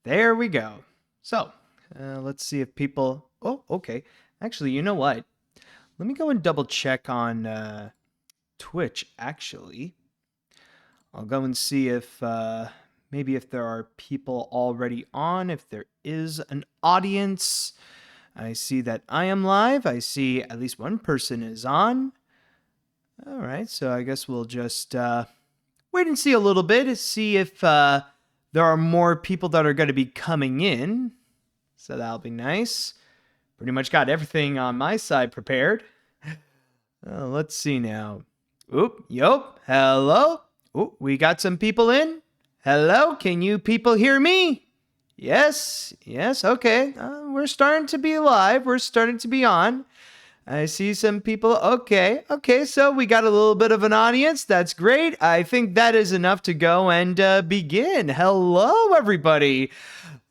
There we go. So, let's see if people... Oh, okay. Actually, you know what? Let me go and double check on Twitch, actually. I'll go and see if maybe if there are people already on, if there is an audience. I see that I am live. I see at least one person is on. All right, so I guess we'll just wait and see a little bit to see if there are more people that are going to be coming in. So that'll be nice. Pretty much got everything on my side prepared. Let's see now. Oop, yup, hello. Oop, we got some people in. Hello, can you people hear me? Yes, okay. We're starting to be live. We're starting to be on. I see some people. Okay, so we got a little bit of an audience. That's great. I think that is enough to go and begin. Hello, everybody.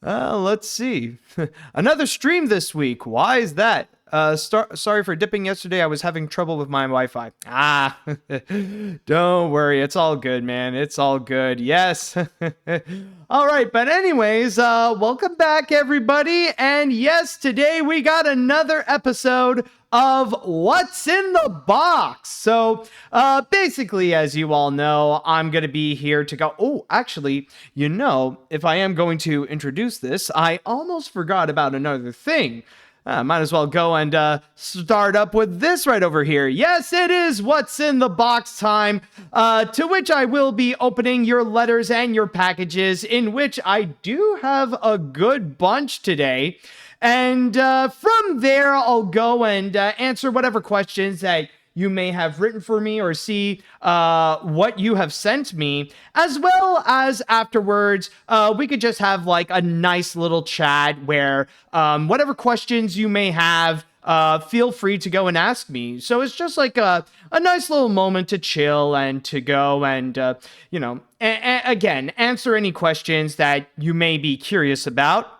Let's see. Another stream this week. Why is that? Sorry for dipping yesterday. I was having trouble with my Wi-Fi. Don't worry. It's all good, man. It's all good. Yes. All right. But anyways, welcome back, everybody. And yes, today we got another episode of What's in the Box. So basically, as you all know, I'm going to be here to go. Oh, actually, if I am going to introduce this, I almost forgot about another thing. Might as well go and start up with this right over here. Yes, it is What's in the Box time, to which I will be opening your letters and your packages, in which I do have a good bunch today. And from there, I'll go and answer whatever questions that you may have written for me or see what you have sent me, as well as afterwards, we could just have like a nice little chat where whatever questions you may have, feel free to go and ask me. So it's just like a nice little moment to chill and to go and, again, answer any questions that you may be curious about.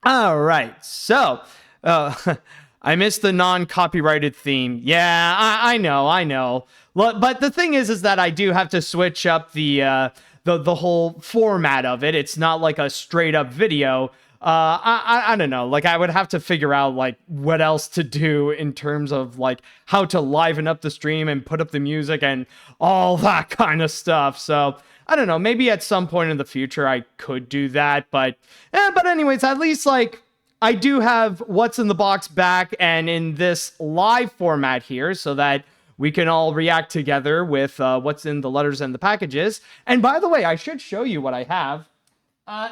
All right, so I missed the non-copyrighted theme. Yeah, I know. But the thing is that I do have to switch up the whole format of it. It's not like a straight up video. I don't know. Like I would have to figure out like what else to do in terms of like how to liven up the stream and put up the music and all that kind of stuff. So I don't know. Maybe at some point in the future I could do that. But anyways, at least like I do have What's in the Box back and in this live format here so that we can all react together with what's in the letters and the packages. And by the way, I should show you what I have.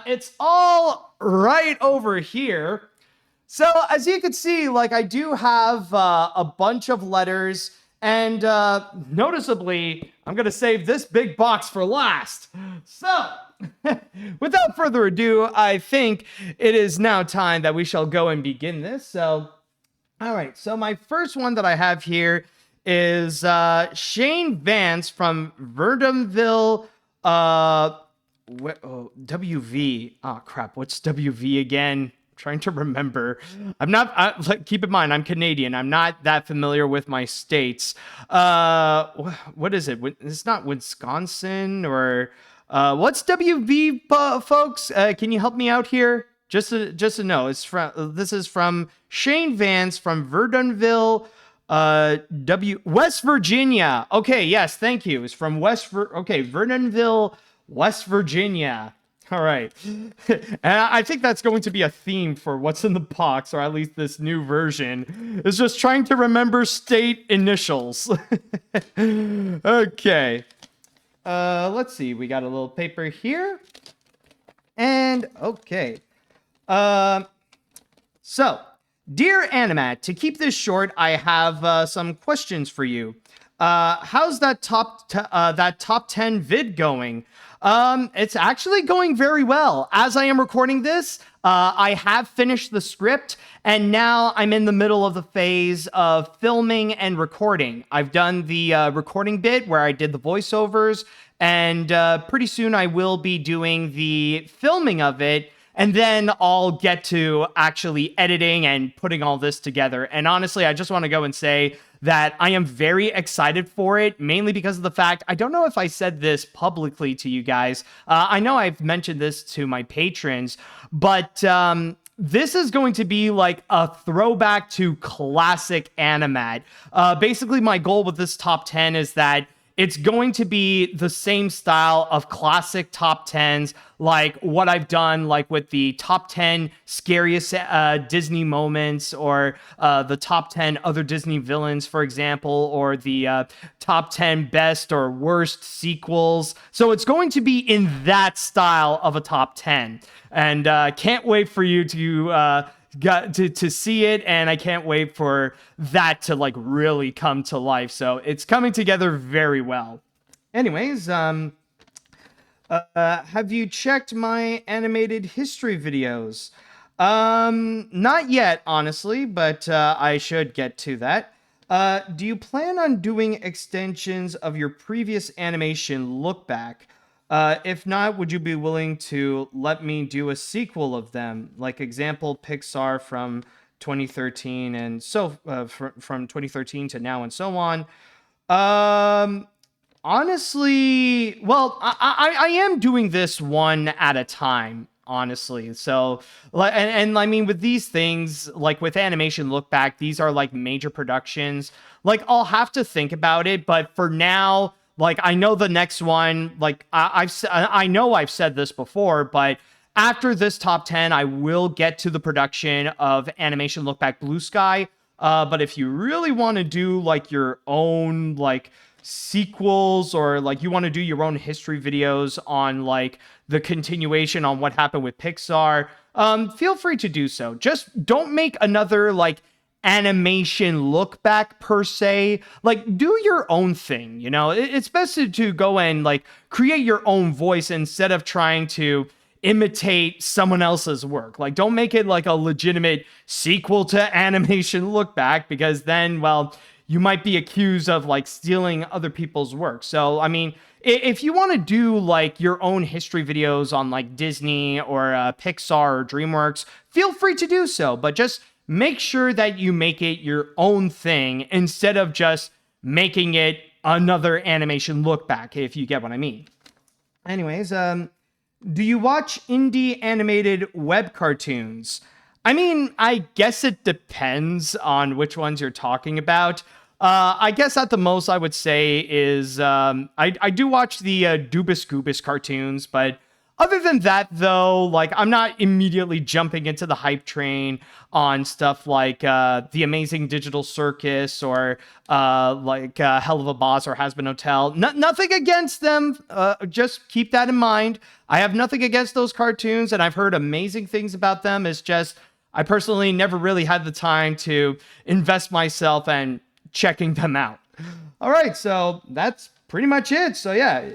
It's all right over here. So as you can see, like I do have a bunch of letters. And noticeably, I'm going to save this big box for last. So, without further ado, I think it is now time that we shall go and begin this. So, all right. So, my first one that I have here is Shane Vance from Verdonville, WV. Oh, crap. What's WV again? Trying to remember. Keep in mind, I'm Canadian. I'm not that familiar with my states. What is it? It's not Wisconsin or what's WV, folks? Can you help me out here? Just to know, this is from Shane Vance from Verdonville, West Virginia. Okay, yes, thank you. It's from Verdonville, West Virginia. All right. And I think that's going to be a theme for What's in the Box, or at least this new version, is just trying to remember state initials. Okay. Let's see. We got a little paper here. And, okay. So, dear AniMat, to keep this short, I have some questions for you. How's that top 10 vid going? It's actually going very well. As I am recording this, I have finished the script, and now I'm in the middle of the phase of filming and recording. I've done the recording bit where I did the voiceovers, and pretty soon I will be doing the filming of it, and then I'll get to actually editing and putting all this together. And honestly, I just want to go and say that I am very excited for it, mainly because of the fact, I don't know if I said this publicly to you guys. I know I've mentioned this to my patrons, but this is going to be like a throwback to classic AniMat. Basically, my goal with this top 10 is that it's going to be the same style of classic top 10s, like what I've done, like with the top 10 scariest Disney moments, or the top 10 other Disney villains, for example, or the top 10 best or worst sequels. So it's going to be in that style of a top 10. And can't wait for you to to see it, and I can't wait for that to like really come to life. So it's coming together very well. Anyways, have you checked my animated history videos? Not yet, honestly, but I should get to that. Do you plan on doing extensions of your previous animation look back? If not, would you be willing to let me do a sequel of them? Like example, Pixar from 2013 and from 2013 to now and so on. Honestly, well, I am doing this one at a time, honestly. So, and I mean, with these things, like with animation look back, these are like major productions. Like I'll have to think about it, but for now, like, I know the next one, like, I know I've said this before, but after this top 10, I will get to the production of Animation Look Back Blue Sky. But if you really want to do, like, your own, like, sequels, or, like, you want to do your own history videos on, like, the continuation on what happened with Pixar, feel free to do so. Just don't make another, like, animation look back per se. Like, do your own thing, you know. It's best to go and like create your own voice instead of trying to imitate someone else's work. Like, don't make it like a legitimate sequel to animation look back, because then, well, you might be accused of like stealing other people's work. So I mean, if you want to do like your own history videos on like Disney or Pixar or DreamWorks, feel free to do so, but just make sure that you make it your own thing instead of just making it another animation look back, if you get what I mean. Anyways, do you watch indie animated web cartoons? I mean, I guess it depends on which ones you're talking about. I guess at the most I would say is I do watch the Doobus Goobus cartoons, but other than that, though, like, I'm not immediately jumping into the hype train on stuff like The Amazing Digital Circus, or like Hell of a Boss or Has Been Hotel. Nothing against them. Just keep that in mind. I have nothing against those cartoons, and I've heard amazing things about them. It's just I personally never really had the time to invest myself in checking them out. All right, so that's pretty much it. So yeah,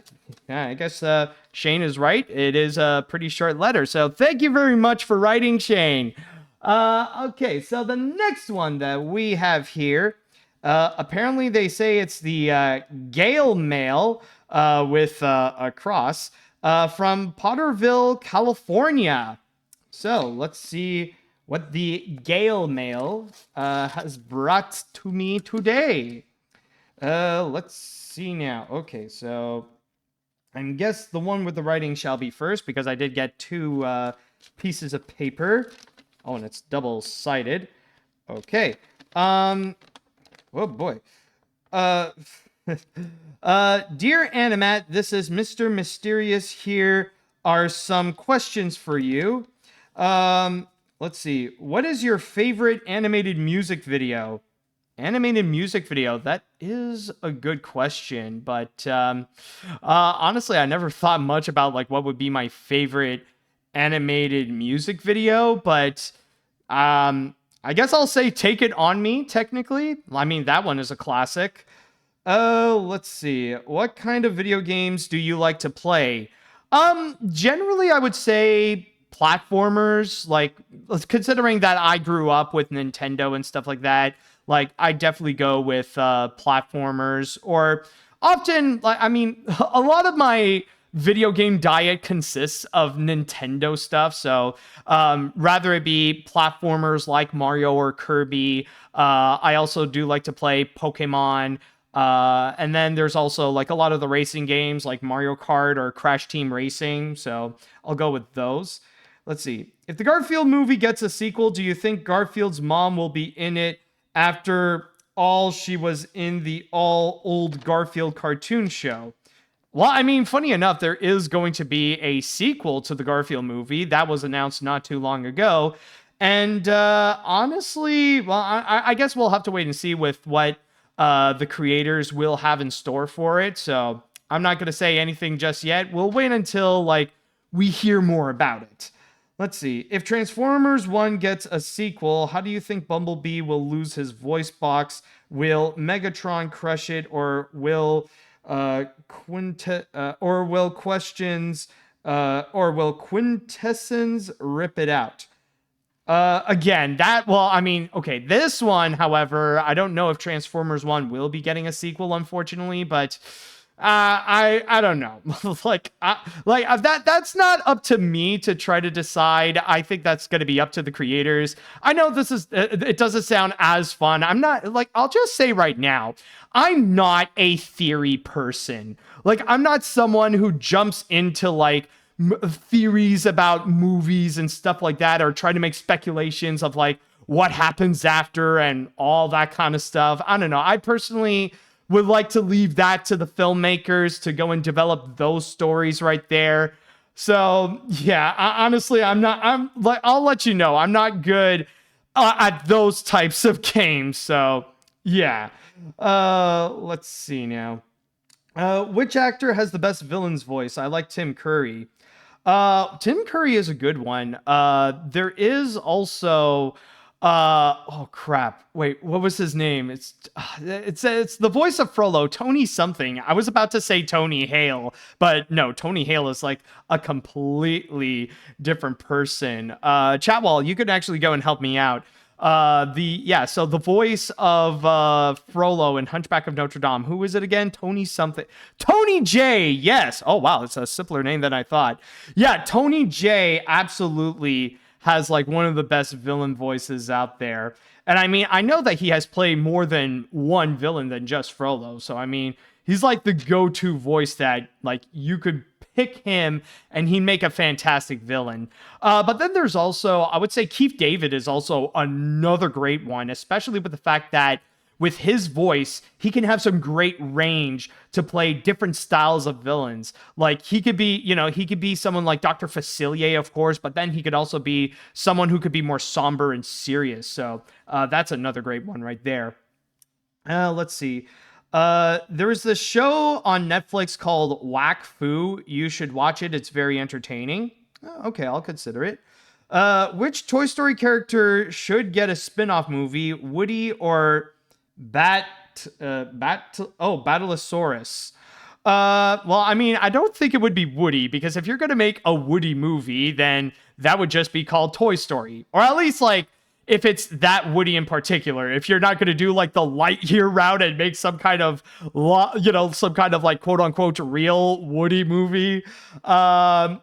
I guess Shane is right. It is a pretty short letter. So thank you very much for writing, Shane. Okay, so the next one that we have here, apparently they say it's the Gale Mail with a cross from Potterville, California. So let's see what the Gale Mail has brought to me today. Let's see now. Okay, so I guess the one with the writing shall be first, because I did get two pieces of paper. Oh, and it's double-sided. Okay. Oh boy. Dear AniMat, this is Mr. Mysterious here. Are some questions for you. Let's see. What is your favorite animated music video? Animated music video, that is a good question, but honestly, I never thought much about like what would be my favorite animated music video, but I guess I'll say Take It On Me, technically. I mean, that one is a classic. Let's see. What kind of video games do you like to play? Generally, I would say platformers, like, considering that I grew up with Nintendo and stuff like that. Like, I definitely go with platformers, or often, like, I mean, a lot of my video game diet consists of Nintendo stuff. So rather it be platformers like Mario or Kirby. I also do like to play Pokemon. And then there's also like a lot of the racing games like Mario Kart or Crash Team Racing. So I'll go with those. Let's see. If the Garfield movie gets a sequel, do you think Garfield's mom will be in it after all she was in the all old Garfield cartoon show? Well, I mean, funny enough, there is going to be a sequel to the Garfield movie that was announced not too long ago. And honestly, well, I guess we'll have to wait and see with what the creators will have in store for it. So I'm not going to say anything just yet. We'll wait until like we hear more about it. Let's see. If Transformers 1 gets a sequel, how do you think Bumblebee will lose his voice box? Will Megatron crush it, or will Quintessence rip it out? Again, okay, this one, however, I don't know if Transformers 1 will be getting a sequel, unfortunately, but I don't know. That's not up to me to try to decide. I think that's going to be up to the creators. I know this is, it doesn't sound as fun. I'm not, I'll just say right now, I'm not a theory person. I'm not someone who jumps into theories about movies and stuff like that, or try to make speculations of what happens after and all that kind of stuff. I don't know. I personally would like to leave that to the filmmakers to go and develop those stories right there. So yeah, honestly, I'll let you know, I'm not good at those types of games. So yeah, let's see now. Which actor has the best villain's voice? I like Tim Curry. Tim Curry is a good one. There is also, oh crap. Wait, what was his name? It's the voice of Frollo, Tony something. I was about to say Tony Hale, but no, Tony Hale is a completely different person. Chatwall, you could actually go and help me out. So the voice of Frollo in Hunchback of Notre Dame, who is it again? Tony something. Tony J, yes. Oh wow, it's a simpler name than I thought. Yeah, Tony J absolutely has one of the best villain voices out there. And I mean, I know that he has played more than one villain than just Frollo. So I mean, he's the go-to voice that you could pick him and he'd make a fantastic villain. But then there's also, I would say Keith David is also another great one, especially with the fact that with his voice, he can have some great range to play different styles of villains. He could be, he could be someone like Dr. Facilier, of course, but then he could also be someone who could be more somber and serious. So that's another great one right there. Let's see. There's this show on Netflix called Whack Fu. You should watch it. It's very entertaining. Okay, I'll consider it. Which Toy Story character should get a spin-off movie? Woody or Battleosaurus? Well, I mean, I don't think it would be Woody, because if you're going to make a Woody movie, then that would just be called Toy Story. Or at least if it's that Woody in particular, if you're not going to do the Lightyear route and make some kind of, quote unquote real Woody movie. I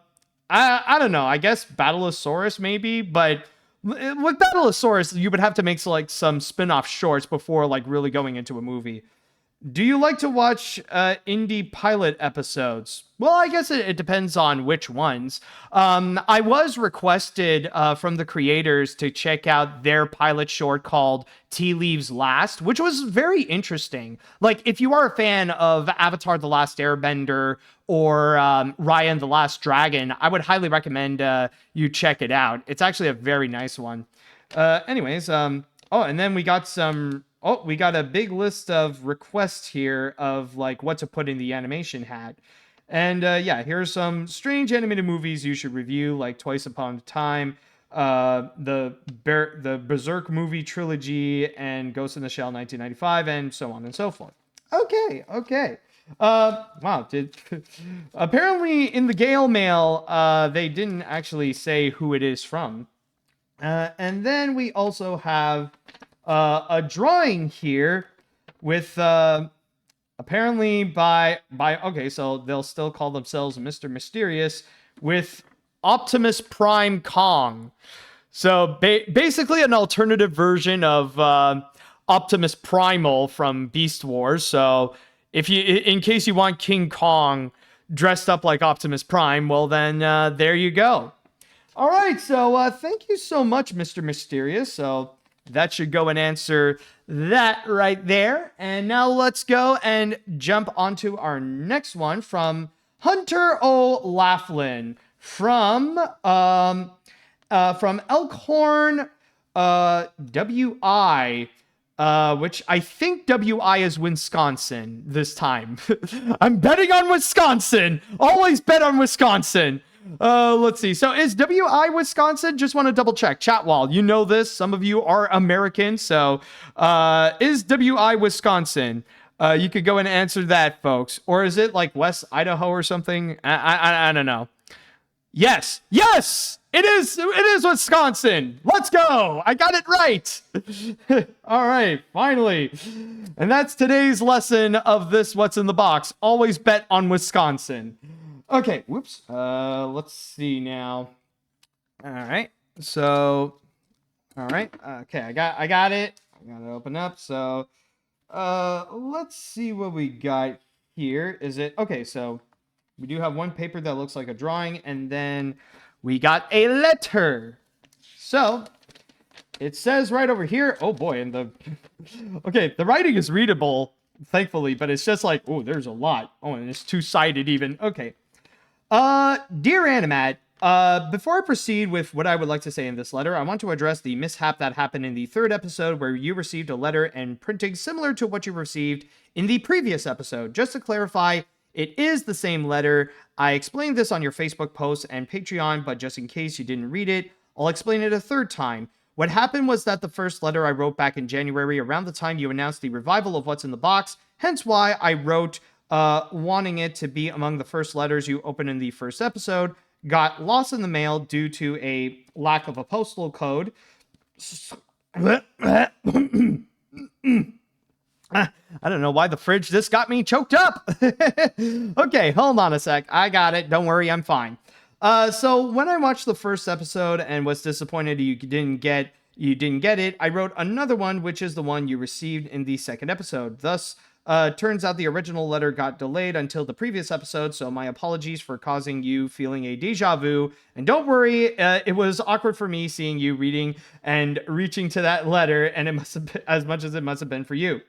don't know. I guess Battleosaurus maybe, but with Battleosaurus, you would have to make some spin-off shorts before really going into a movie. Do you like to watch indie pilot episodes? Well, I guess it depends on which ones. I was requested from the creators to check out their pilot short called Tea Leaves Last, which was very interesting. If you are a fan of Avatar: The Last Airbender or Raya and the Last Dragon, I would highly recommend you check it out. It's actually a very nice one. Anyways, and then we got we got a big list of requests here of what to put in the animation hat. And yeah, here's some strange animated movies you should review, like Twice Upon a Time, the Berserk movie trilogy, and Ghost in the Shell 1995, and so on and so forth. Okay. Wow. Apparently in the Gale Mail, they didn't actually say who it is from. And then we also have a drawing here with apparently okay, so they'll still call themselves Mr. Mysterious with Optimus Prime Kong. So basically an alternative version of Optimus Primal from Beast Wars. So if you, in case you want King Kong dressed up like Optimus Prime, well then there you go. All right, so thank you so much, Mr. Mysterious. So that should go and answer that right there. And now let's go and jump onto our next one from Hunter O'Laughlin from Elkhorn, WI, which I think WI is Wisconsin this time. I'm betting on Wisconsin. Always bet on Wisconsin. Let's see. So is WI Wisconsin? Just want to double check. Chat wall, you know this. Some of you are American. So is WI Wisconsin? You could go and answer that, folks. Or is it like West Idaho or something? I don't know. Yes, it is Wisconsin. Let's go. I got it right. All right, finally. And that's today's lesson of this What's in the Box. Always bet on Wisconsin. Okay, whoops. Let's see now. All right. So, all right. Okay, I got it. I got to open up. So, let's see what we got here. Is it okay, so we do have one paper that looks like a drawing, and then we got a letter. So it says right over here, oh boy, and the okay, the writing is readable, thankfully, but it's just like, oh, there's a lot. Oh, and it's two-sided even. Okay. Dear AniMat, before I proceed with what I would like to say in this letter, I want to address the mishap that happened in the third episode where you received a letter and printing similar to what you received in the previous episode. Just to clarify, it is the same letter. I explained this on your Facebook post and Patreon, but just in case you didn't read it, I'll explain it a third time. What happened was that the first letter I wrote back in January, around the time you announced the revival of What's in the Box, hence why I wrote wanting it to be among the first letters you opened in the first episode, got lost in the mail due to a lack of a postal code. I don't know why the fridge just got me choked up. Okay, hold on a sec. I got it. Don't worry, I'm fine. So when I watched the first episode and was disappointed you didn't get it, I wrote another one, which is the one you received in the second episode. Thus, turns out the original letter got delayed until the previous episode, so my apologies for causing you feeling a deja vu. And don't worry, it was awkward for me seeing you reading and reaching to that letter, and it must have been as much as it must have been for you.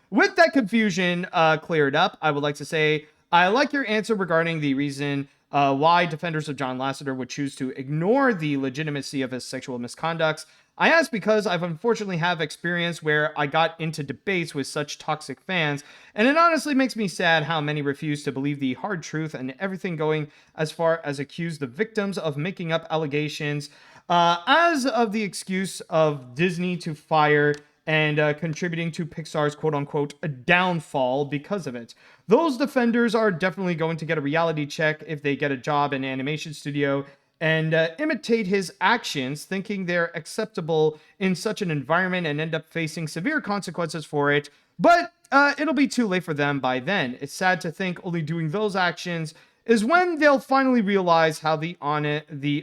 With that confusion cleared up, I would like to say I like your answer regarding the reason why defenders of John Lasseter would choose to ignore the legitimacy of his sexual misconducts. I ask because I've unfortunately have experience where I got into debates with such toxic fans, and it honestly makes me sad how many refuse to believe the hard truth and everything going as far as accuse the victims of making up allegations as of the excuse of Disney to fire and contributing to Pixar's quote-unquote downfall because of it. Those defenders are definitely going to get a reality check if they get a job in an animation studio and imitate his actions, thinking they're acceptable in such an environment and end up facing severe consequences for it. But it'll be too late for them by then. It's sad to think only doing those actions is when they'll finally realize how the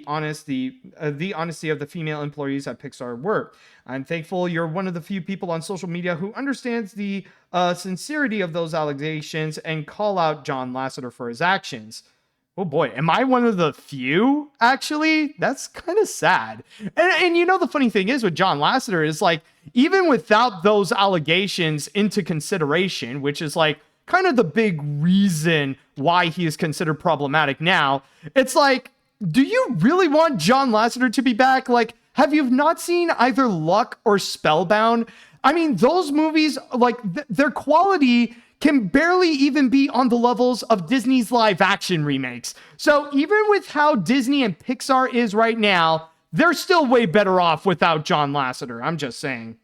honesty of the female employees at Pixar were. I'm thankful you're one of the few people on social media who understands the sincerity of those allegations and call out John Lasseter for his actions. Oh boy, am I one of the few? Actually, that's kind of sad. And you know, the funny thing is with John Lasseter is like, even without those allegations into consideration, which is like kind of the big reason why he is considered problematic now, it's like, do you really want John Lasseter to be back? Like, have you not seen either Luck or Spellbound? I mean, those movies, like, their quality can barely even be on the levels of Disney's live action remakes. So even with how Disney and Pixar is right now, they're still way better off without John Lasseter. I'm just saying.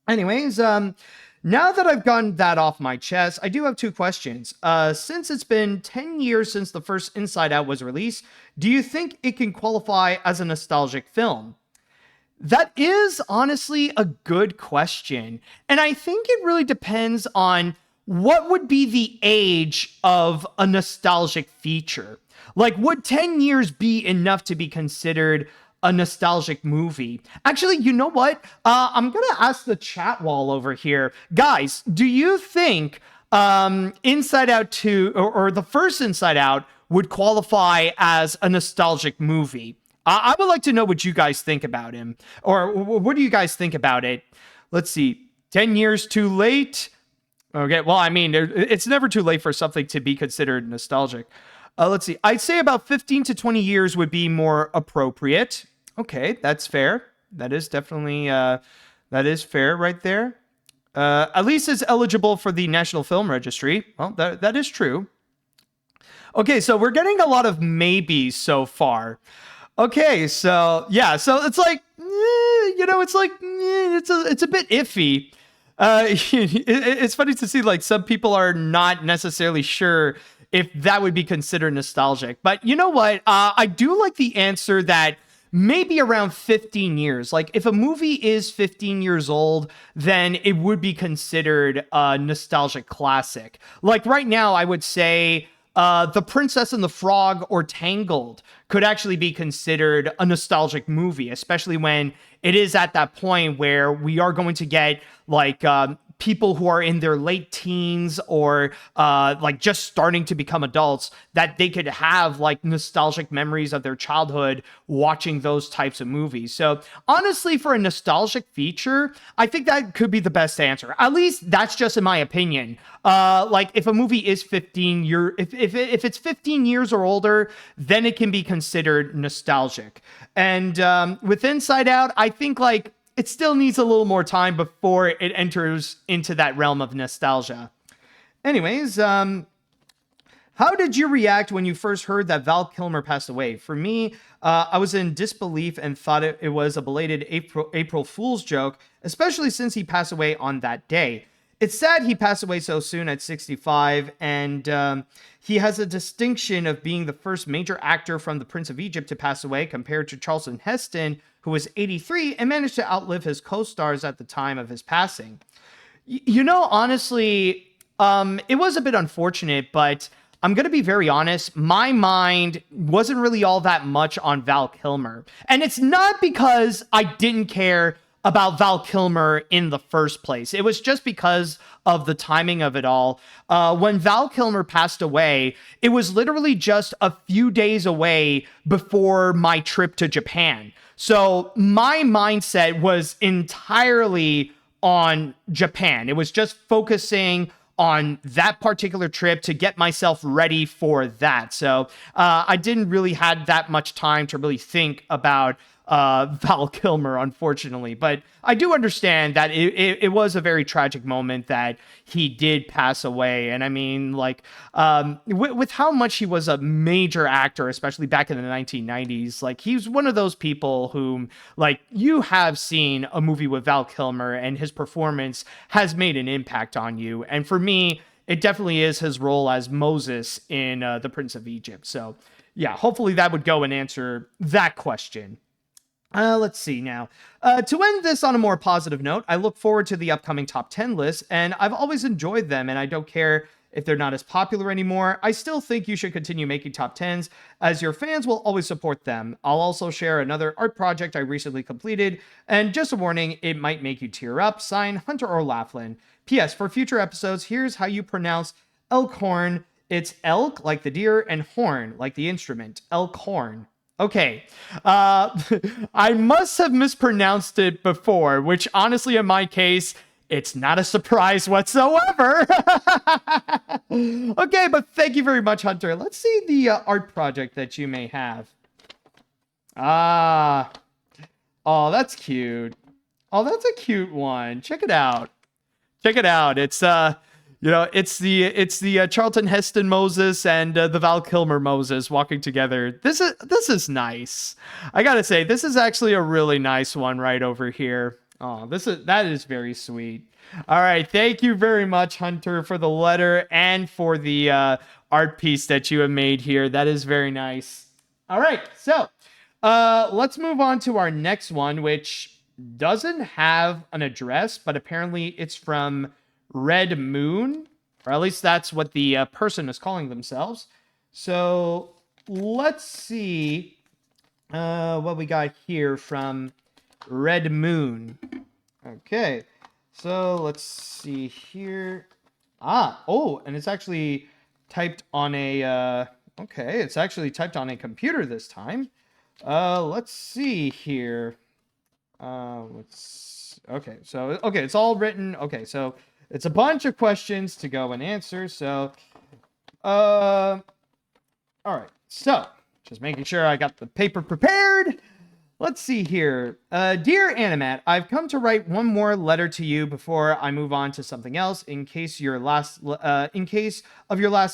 Anyways, now that I've gotten that off my chest, I do have two questions. Since it's been 10 years since the first Inside Out was released, do you think it can qualify as a nostalgic film? That is honestly a good question. And I think it really depends on what would be the age of a nostalgic feature? Like, would 10 years be enough to be considered a nostalgic movie? Actually, you know what? I'm going to ask the chat wall over here. Guys, do you think Inside Out 2 or the first Inside Out would qualify as a nostalgic movie? I would like to know what you guys think about him. Or what do you guys think about it? Let's see. 10 years too late? Okay, well, I mean, it's never too late for something to be considered nostalgic. Let's see. I'd say about 15 to 20 years would be more appropriate. Okay, that's fair. That is definitely, that is fair right there. At least it's eligible for the National Film Registry. Well, that is true. Okay, so we're getting a lot of maybes so far. Okay, so yeah, so it's like, it's like, it's a bit iffy. It's funny to see like some people are not necessarily sure if that would be considered nostalgic. But you know what? I do like the answer that maybe around 15 years. Like if a movie is 15 years old, then it would be considered a nostalgic classic. Like right now, I would say The Princess and the Frog or Tangled could actually be considered a nostalgic movie, especially when it is at that point where we are going to get like people who are in their late teens or like just starting to become adults, that they could have like nostalgic memories of their childhood watching those types of movies. So honestly, for a nostalgic feature, I think that could be the best answer. At least that's just in my opinion. Like if a movie is 15 year, if it's 15 years or older, then it can be considered nostalgic. And with Inside Out, I think like it still needs a little more time before it enters into that realm of nostalgia. Anyways, how did you react when you first heard that Val Kilmer passed away? For me, I was in disbelief and thought it was a belated April Fool's joke, especially since he passed away on that day. It's sad he passed away so soon at 65, and he has a distinction of being the first major actor from The Prince of Egypt to pass away, compared to Charlton Heston, who was 83 and managed to outlive his co-stars at the time of his passing. Honestly, it was a bit unfortunate, but I'm going to be very honest. My mind wasn't really all that much on Val Kilmer. And it's not because I didn't care about Val Kilmer in the first place. It was just because of the timing of it all. When Val Kilmer passed away, it was literally just a few days away before my trip to Japan. So my mindset was entirely on Japan. It was just focusing on that particular trip to get myself ready for that. So I didn't really have that much time to really think about Val Kilmer, unfortunately. But I do understand that it was a very tragic moment that he did pass away. And I mean, like, with how much he was a major actor, especially back in the 1990s, like, he's one of those people whom, like, you have seen a movie with Val Kilmer and his performance has made an impact on you. And for me, it definitely is his role as Moses in The Prince of Egypt. So, yeah, hopefully that would go and answer that question. Let's see now. To end this on a more positive note, I look forward to the upcoming top 10 lists, and I've always enjoyed them, and I don't care if they're not as popular anymore. I still think you should continue making top 10s, as your fans will always support them. I'll also share another art project I recently completed, and just a warning, it might make you tear up. Signed, Hunter or Laughlin. P.S. For future episodes, here's how you pronounce Elkhorn. It's elk, like the deer, and horn, like the instrument. Elkhorn. Okay, I must have mispronounced it before, which honestly, in my case, it's not a surprise whatsoever. Okay, but thank you very much, Hunter. Let's see the art project that you may have. Oh, that's cute. Oh, that's a cute one. Check it out. Check it out. It's it's the Charlton Heston Moses and the Val Kilmer Moses walking together. This is nice. I gotta say, this is actually a really nice one right over here. Oh, that is very sweet. All right, thank you very much, Hunter, for the letter and for the art piece that you have made here. That is very nice. All right, so let's move on to our next one, which doesn't have an address, but apparently it's from Red Moon or at least that's what the person is calling themselves. So let's see what we got here from Red Moon. Okay, so let's see here. Oh, and it's actually typed on a, okay, it's actually typed on a computer this time. Let's see here. Okay, so, okay, it's all written. Okay, so it's a bunch of questions to go and answer. So, all right, so just making sure I got the paper prepared. Let's see here. Dear AniMat, I've come to write one more letter to you before I move on to something else. In case of your last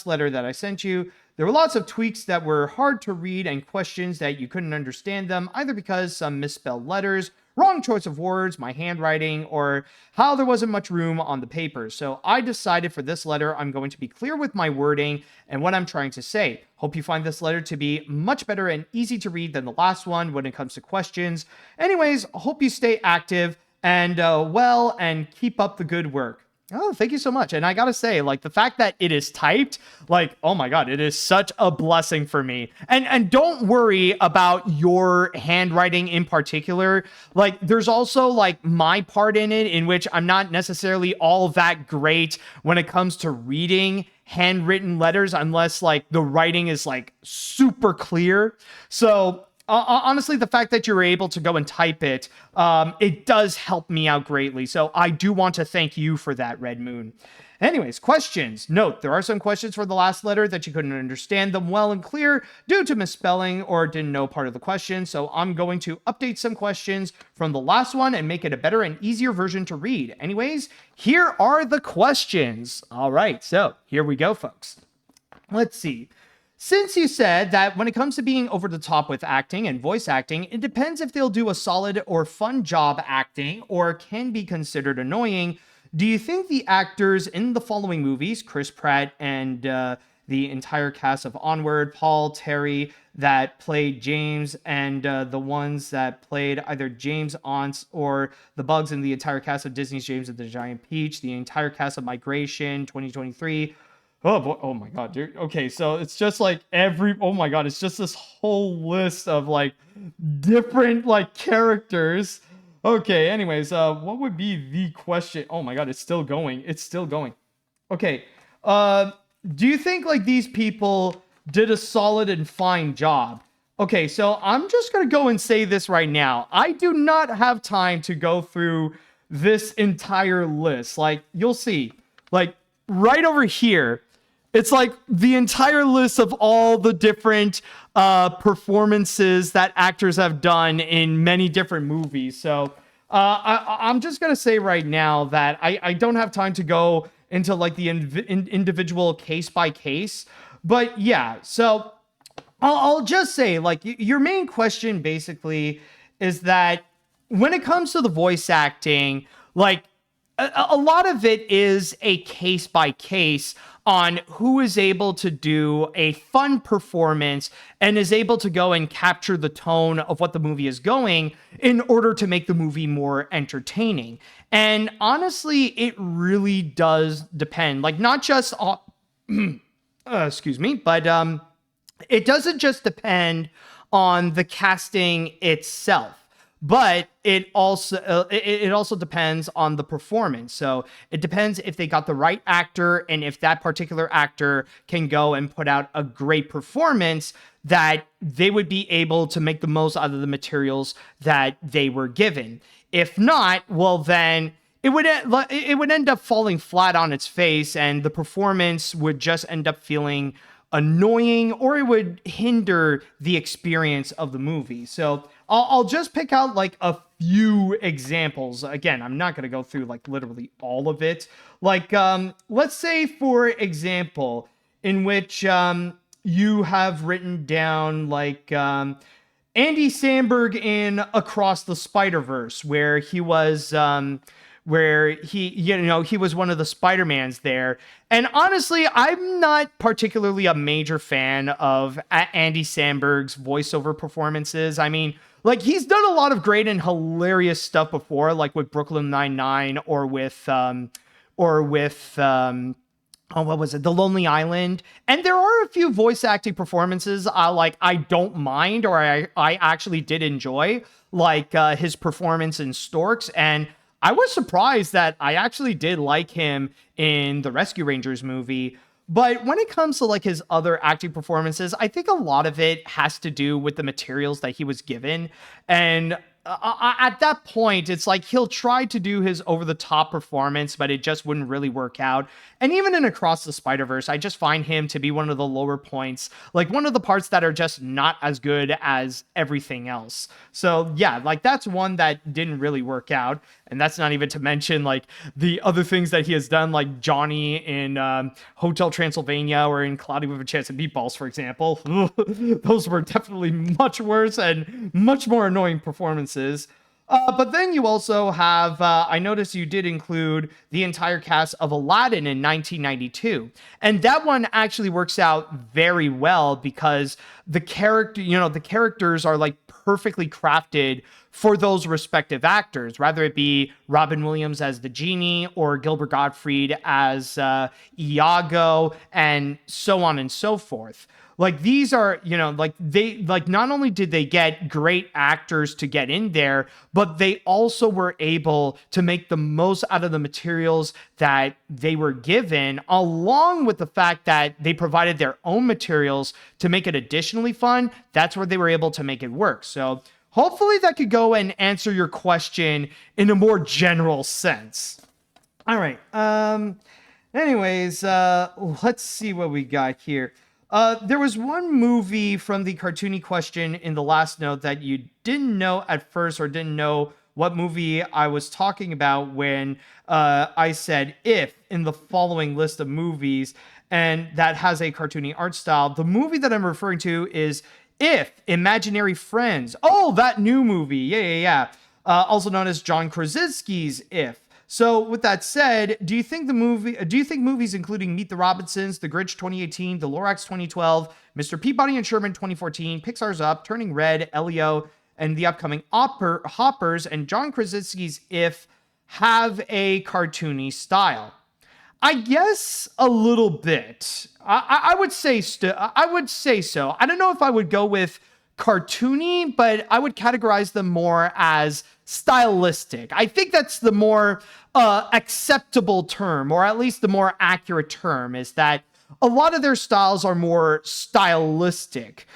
letter that I sent you, there were lots of tweaks that were hard to read and questions that you couldn't understand them, either because some misspelled letters, wrong choice of words, my handwriting, or how there wasn't much room on the paper. So I decided for this letter, I'm going to be clear with my wording and what I'm trying to say. Hope you find this letter to be much better and easy to read than the last one when it comes to questions. Anyways, hope you stay active and well, and keep up the good work. Oh, thank you so much. And I gotta say, like, the fact that it is typed, like, oh my God, it is such a blessing for me. And don't worry about your handwriting in particular. Like, there's also, like, my part in it, in which I'm not necessarily all that great when it comes to reading handwritten letters, unless, like, the writing is, like, super clear. So honestly, the fact that you're able to go and type it, it does help me out greatly. So I do want to thank you for that, Red Moon. Anyways, questions. Note, there are some questions for the last letter that you couldn't understand them well and clear due to misspelling or didn't know part of the question. So I'm going to update some questions from the last one and make it a better and easier version to read. Anyways, here are the questions. All right, so here we go, folks. Let's see. Since you said that when it comes to being over the top with acting and voice acting, it depends if they'll do a solid or fun job acting or can be considered annoying, do you think the actors in the following movies, Chris Pratt and the entire cast of Onward, Paul, Terry, that played James, and the ones that played either James Aunts or the Bugs in the entire cast of Disney's James and the Giant Peach, the entire cast of Migration 2023, oh boy, oh my God, dude. Okay, so it's just like oh my God, it's just this whole list of like different like characters. Okay, anyways, what would be the question? Oh my God, it's still going. It's still going. Okay, do you think like these people did a solid and fine job? Okay, so I'm just gonna go and say this right now. I do not have time to go through this entire list. Like, you'll see, like right over here, it's like the entire list of all the different performances that actors have done in many different movies. So I'm just going to say right now that I don't have time to go into like the individual case by case. But yeah, so I'll just say like your main question basically is that when it comes to the voice acting, like a lot of it is a case by case on who is able to do a fun performance and is able to go and capture the tone of what the movie is going in order to make the movie more entertaining. And honestly, it really does depend. Like, not just on, excuse me, but it doesn't just depend on the casting itself. But it also depends on the performance. So it depends if they got the right actor and if that particular actor can go and put out a great performance, that they would be able to make the most out of the materials that they were given. If not, well then it would end up falling flat on its face, and the performance would just end up feeling annoying, or it would hinder the experience of the movie. So I'll just pick out like a few examples. Again, I'm not going to go through like literally all of it. Like, let's say, for example, in which you have written down like Andy Samberg in Across the Spider-Verse, where he was he was one of the Spider-Mans there. And honestly, I'm not particularly a major fan of Andy Samberg's voiceover performances. I mean, like, he's done a lot of great and hilarious stuff before, like with Brooklyn Nine-Nine or with oh, what was it? The Lonely Island. And there are a few voice acting performances I don't mind, or I actually did enjoy, like his performance in Storks. And I was surprised that I actually did like him in the Rescue Rangers movie. But when it comes to like his other acting performances, I think a lot of it has to do with the materials that he was given. And at that point, it's like he'll try to do his over the top performance, but it just wouldn't really work out. And even in Across the Spider-Verse, I just find him to be one of the lower points, like one of the parts that are just not as good as everything else. So yeah, like that's one that didn't really work out. And that's not even to mention like the other things that he has done, like Johnny in Hotel Transylvania or in Cloudy with a Chance of Meatballs, for example. Those were definitely much worse and much more annoying performances. But then you also have, I noticed you did include the entire cast of Aladdin in 1992. And that one actually works out very well because the characters are like perfectly crafted for those respective actors, rather it be Robin Williams as the genie or Gilbert Gottfried as Iago, and so on and so forth. Like these are, like not only did they get great actors to get in there, but they also were able to make the most out of the materials that they were given, along with the fact that they provided their own materials to make it additionally fun. That's where they were able to make it work. So hopefully that could go and answer your question in a more general sense. All right. Anyways, let's see what we got here. There was one movie from the cartoony question in the last note that you didn't know at first, or didn't know what movie I was talking about when I said if in the following list of movies, and that has a cartoony art style. The movie that I'm referring to is If, Imaginary Friends. Oh, that new movie. Yeah. Also known as John Krasinski's If. So with that said, do you think movies including Meet the Robinsons, The Grinch 2018, The Lorax 2012, Mr. Peabody and Sherman 2014, Pixar's Up, Turning Red, Elio, and the upcoming Hoppers, and John Krasinski's If have a cartoony style? I guess a little bit. I would say I would say so. I don't know if I would go with cartoony, but I would categorize them more as stylistic. I think that's the more acceptable term, or at least the more accurate term, is that a lot of their styles are more stylistic,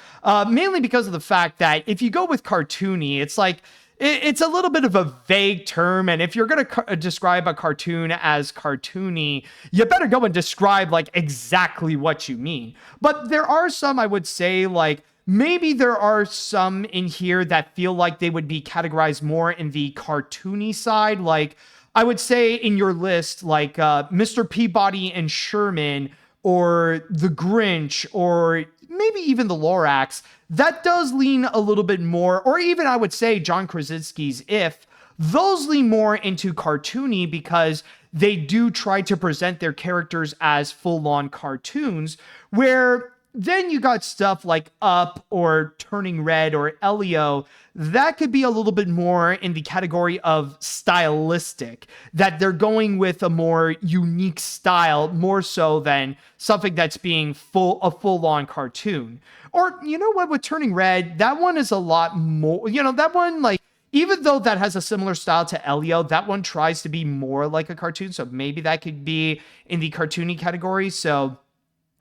mainly because of the fact that if you go with cartoony, it's like it's a little bit of a vague term. And if you're going to describe a cartoon as cartoony, you better go and describe like exactly what you mean. But there are some, I would say, like maybe there are some in here that feel like they would be categorized more in the cartoony side. Like I would say in your list, like Mr. Peabody and Sherman, or The Grinch, or maybe even The Lorax, that does lean a little bit more, or even I would say John Krasinski's If, those lean more into cartoony because they do try to present their characters as full-on cartoons, where then you got stuff like Up or Turning Red or Elio that could be a little bit more in the category of stylistic, that they're going with a more unique style more so than something that's being a full-on cartoon. Or you know what, with Turning Red, that one is a lot more, that one, like, even though that has a similar style to Elio, that one tries to be more like a cartoon, so maybe that could be in the cartoony category. So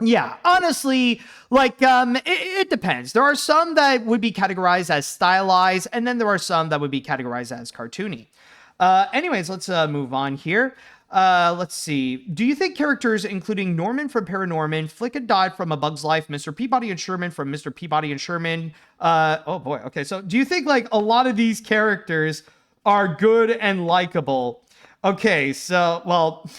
yeah, honestly, like, it depends. There are some that would be categorized as stylized, and then there are some that would be categorized as cartoony. Anyways, let's move on here. Let's see. Do you think characters including Norman from Paranorman, Flick and Dot from A Bug's Life, Mr. Peabody and Sherman from Mr. Peabody and Sherman, oh boy, okay, so do you think like a lot of these characters are good and likable? Okay, so, well,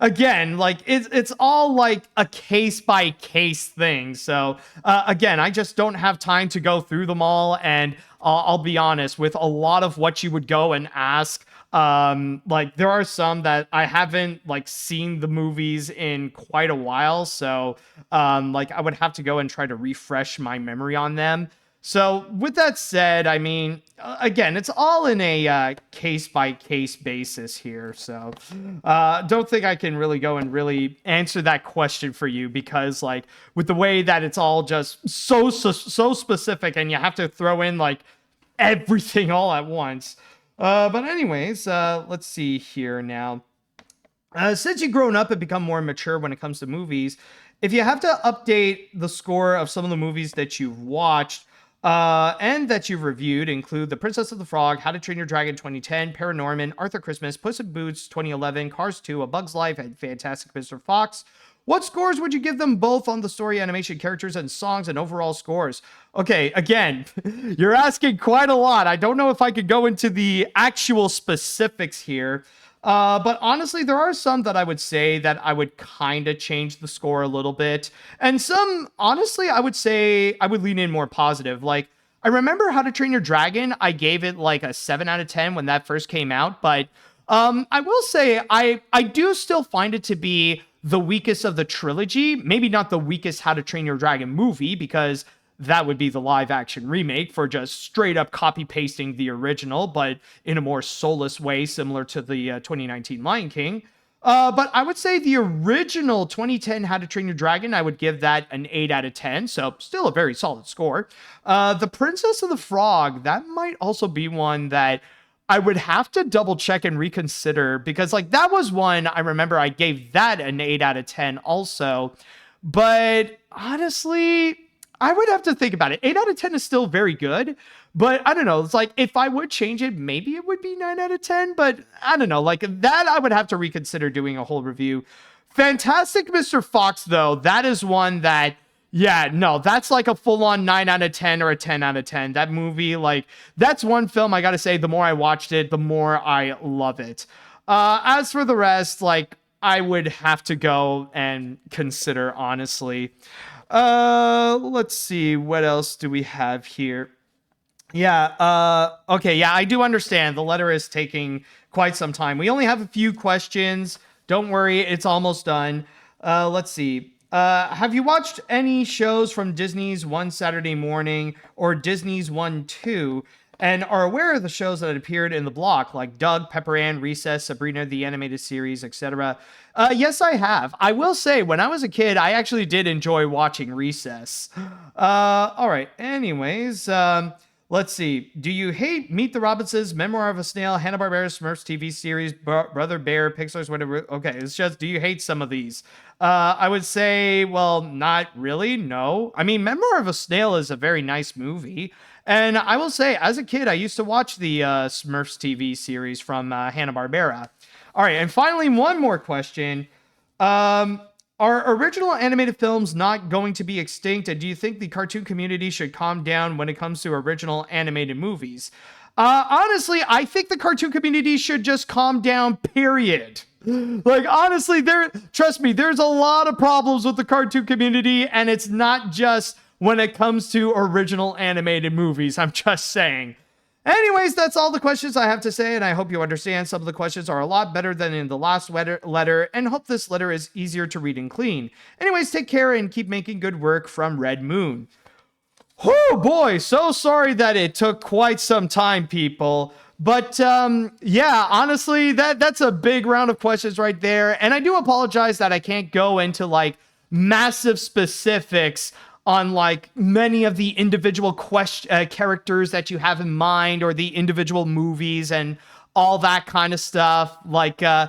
again, like, it's all, like, a case-by-case thing. So, again, I just don't have time to go through them all, and I'll be honest, with a lot of what you would go and ask, like, there are some that I haven't, like, seen the movies in quite a while, so, like, I would have to go and try to refresh my memory on them. So with that said, I mean, again, it's all in a case by case basis here. So don't think I can really go and really answer that question for you, because like with the way that it's all just so specific, and you have to throw in like everything all at once. But anyways, let's see here now. Since you've grown up and become more mature when it comes to movies, if you have to update the score of some of the movies that you've watched and that you've reviewed, include The Princess of the Frog, How to Train Your Dragon 2010, Paranorman, Arthur Christmas, Puss in Boots 2011, Cars 2, A Bug's Life, and Fantastic Mr. Fox, what scores would you give them both on the story, animation, characters, and songs, and overall scores? Okay, again, you're asking quite a lot. I don't know if I could go into the actual specifics here. But honestly, there are some that I would say that I would kind of change the score a little bit. And some, honestly, I would say I would lean in more positive. Like, I remember How to Train Your Dragon, I gave it like a 7 out of 10 when that first came out. But I will say I do still find it to be the weakest of the trilogy. Maybe not the weakest How to Train Your Dragon movie, because that would be the live action remake for just straight up copy pasting the original, but in a more soulless way, similar to the 2019 Lion King. But I would say the original 2010 How to Train Your Dragon, I would give that an 8 out of 10. So still a very solid score. The Princess of the Frog, that might also be one that I would have to double check and reconsider, because like that was one I remember I gave that an 8 out of 10 also. But honestly, I would have to think about it. 8 out of 10 is still very good, but I don't know. It's like, if I would change it, maybe it would be 9 out of 10, but I don't know. Like that, I would have to reconsider doing a whole review. Fantastic Mr. Fox, though, that is one that, yeah, no, that's like a full-on 9 out of 10 or a 10 out of 10. That movie, like, that's one film, I gotta say, the more I watched it, the more I love it. As for the rest, like, I would have to go and consider, honestly. Let's see, what else do we have here? Yeah, okay, yeah, I do understand. The letter is taking quite some time. We only have a few questions. Don't worry, it's almost done. Let's see. Have you watched any shows from Disney's One Saturday Morning or Disney's One 2 and are aware of the shows that appeared in the block, like Doug, Pepper Ann, Recess, Sabrina, the Animated Series, etc.? Yes, I have. I will say, when I was a kid, I actually did enjoy watching Recess. All right. Anyways, let's see. Do you hate Meet the Robinsons, Memoir of a Snail, Hanna-Barbera, Smurfs TV series, Brother Bear, Pixar's, whatever? Okay, it's just, do you hate some of these? I would say, well, not really, no. I mean, Memoir of a Snail is a very nice movie. And I will say, as a kid, I used to watch the Smurfs TV series from Hanna-Barbera. All right, and finally, one more question. Are original animated films not going to be extinct? And do you think the cartoon community should calm down when it comes to original animated movies? Honestly, I think the cartoon community should just calm down, period. Like, honestly, trust me, there's a lot of problems with the cartoon community, and it's not just when it comes to original animated movies. I'm just saying. Anyways, that's all the questions I have to say, and I hope you understand some of the questions are a lot better than in the last letter, and hope this letter is easier to read and clean. Anyways, take care and keep making good work, from Red Moon. Oh boy, so sorry that it took quite some time, people. But yeah, honestly, that's a big round of questions right there, and I do apologize that I can't go into like massive specifics on like many of the individual characters that you have in mind, or the individual movies and all that kind of stuff. Like, yeah,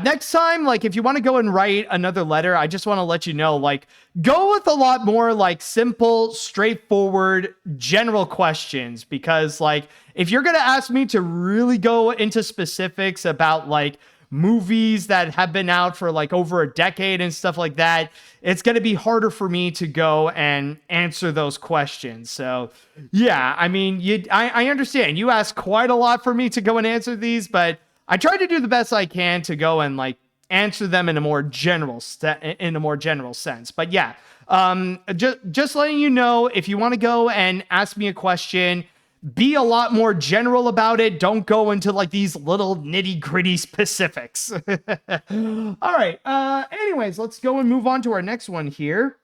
next time, like if you want to go and write another letter, I just want to let you know, like, go with a lot more like simple, straightforward, general questions, because like if you're going to ask me to really go into specifics about like movies that have been out for like over a decade and stuff like that, it's going to be harder for me to go and answer those questions. So yeah, I mean, I understand you asked quite a lot for me to go and answer these, but I tried to do the best I can to go and like answer them in a more general sense. But yeah, just letting you know, if you want to go and ask me a question, be a lot more general about it. Don't go into like these little nitty gritty specifics. All right. Anyways, let's go and move on to our next one here,